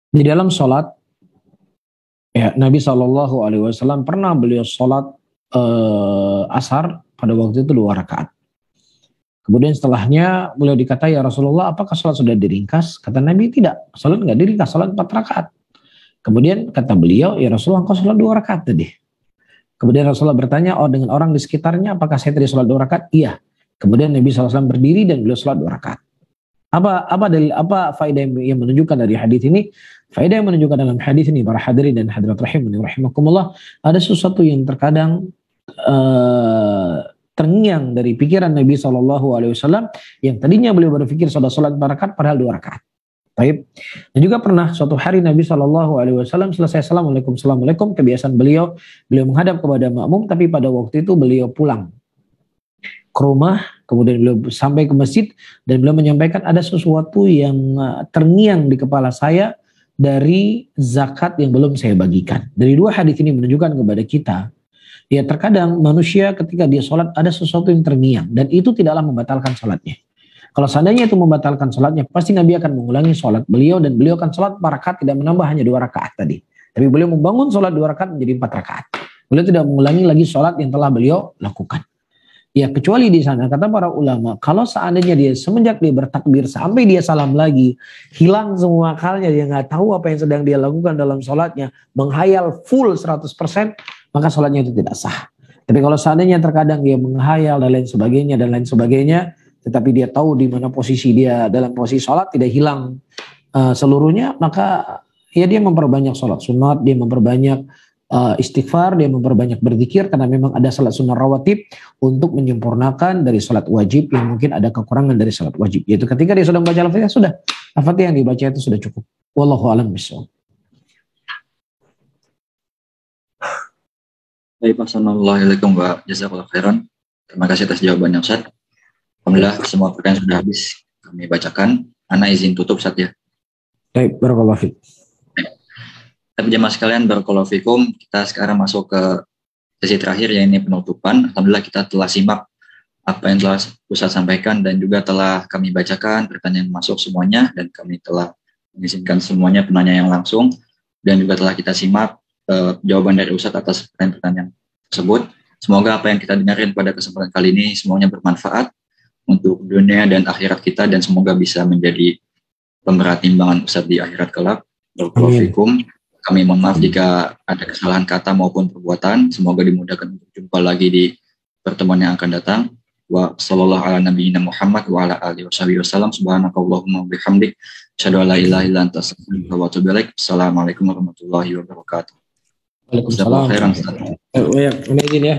Di dalam sholat, ya, Nabi SAW pernah beliau sholat asar pada waktu itu 2 rakaat. Kemudian setelahnya beliau dikata, ya Rasulullah, apakah sholat sudah diringkas? Kata Nabi, tidak, sholat nggak diringkas, sholat 4 rakaat. Kemudian kata beliau, ya Rasulullah, engkau sholat 2 rakaat tadi. Kemudian Rasulullah bertanya, oh dengan orang di sekitarnya, apakah saya tadi sholat 2 rakaat? Iya. Kemudian Nabi SAW berdiri dan beliau sholat 2 rakaat. Apa faedah yang menunjukkan dari hadis ini? Faedah yang menunjukkan dalam hadis ini, para hadirin dan hadirat rahimani rahimakumullah, ada sesuatu yang terkadang terngiang dari pikiran Nabi SAW yang tadinya beliau berpikir sudah sholat 4 rakaat padahal 2 rakaat. Baik. Dan juga pernah suatu hari Nabi SAW selesai Assalamualaikum, kebiasaan beliau menghadap kepada makmum, tapi pada waktu itu beliau pulang ke rumah, kemudian beliau sampai ke masjid dan beliau menyampaikan ada sesuatu yang terngiang di kepala saya dari zakat yang belum saya bagikan. Dari 2 hadis ini menunjukkan kepada kita, ya terkadang manusia ketika dia sholat ada sesuatu yang terngiang dan itu tidaklah membatalkan sholatnya. Kalau seandainya itu membatalkan sholatnya, pasti Nabi akan mengulangi sholat beliau dan beliau akan sholat 4 rakaat, tidak menambah hanya 2 rakaat tadi. Tapi beliau membangun sholat 2 rakaat menjadi 4 rakaat. Beliau tidak mengulangi lagi sholat yang telah beliau lakukan. Ya, kecuali di sana kata para ulama, kalau seandainya dia semenjak dia bertakbir sampai dia salam lagi, hilang semua akalnya, dia nggak tahu apa yang sedang dia lakukan dalam sholatnya, menghayal full 100%, maka sholatnya itu tidak sah. Tapi kalau seandainya terkadang dia menghayal dan lain sebagainya, tetapi dia tahu di mana posisi dia dalam posisi sholat, tidak hilang seluruhnya, maka ya dia memperbanyak sholat sunat, dia memperbanyak istighfar, dia memperbanyak berzikir, karena memang ada salat sunnah rawatib untuk menyempurnakan dari salat wajib yang mungkin ada kekurangan dari salat wajib. Yaitu ketika dia sudah membaca Al-Fatihah, sudah Al-Fatihah yang dibaca itu sudah cukup. Wallahu a'lam bishawab. Baik, Assalamualaikum wa jazakallahu khairan. Terima kasih atas jawabannya Ustaz. Alhamdulillah semua pertanyaan sudah habis kami bacakan. Ana izin tutup Ustaz ya. Baik, barakallahu fiik. Tapi jemaah sekalian, barakallahu fikum, kita sekarang masuk ke sesi terakhir, yaitu penutupan. Alhamdulillah kita telah simak apa yang telah Ustaz sampaikan dan juga telah kami bacakan pertanyaan masuk semuanya, dan kami telah mengizinkan semuanya penanya yang langsung, dan juga telah kita simak jawaban dari Ustaz atas pertanyaan tersebut. Semoga apa yang kita dengarkan pada kesempatan kali ini semuanya bermanfaat untuk dunia dan akhirat kita, dan semoga bisa menjadi pemberat timbangan Ustaz di akhirat kelak. Barakallahu. Kami mohon maaf jika ada kesalahan kata maupun perbuatan. Semoga dimudahkan untuk jumpa lagi di pertemuan yang akan datang. Wa sallallahu ala nabiyyina Muhammad wa ala alihi wasallam. Subhanakallahumma wa bihamdik, asyhadu an la ilaha illa anta, astaghfiruka wa atubu ilaik. Assalamualaikum warahmatullahi wabarakatuh. Waalaikumsalam. Khairan, Ustaz. Ini izin ya.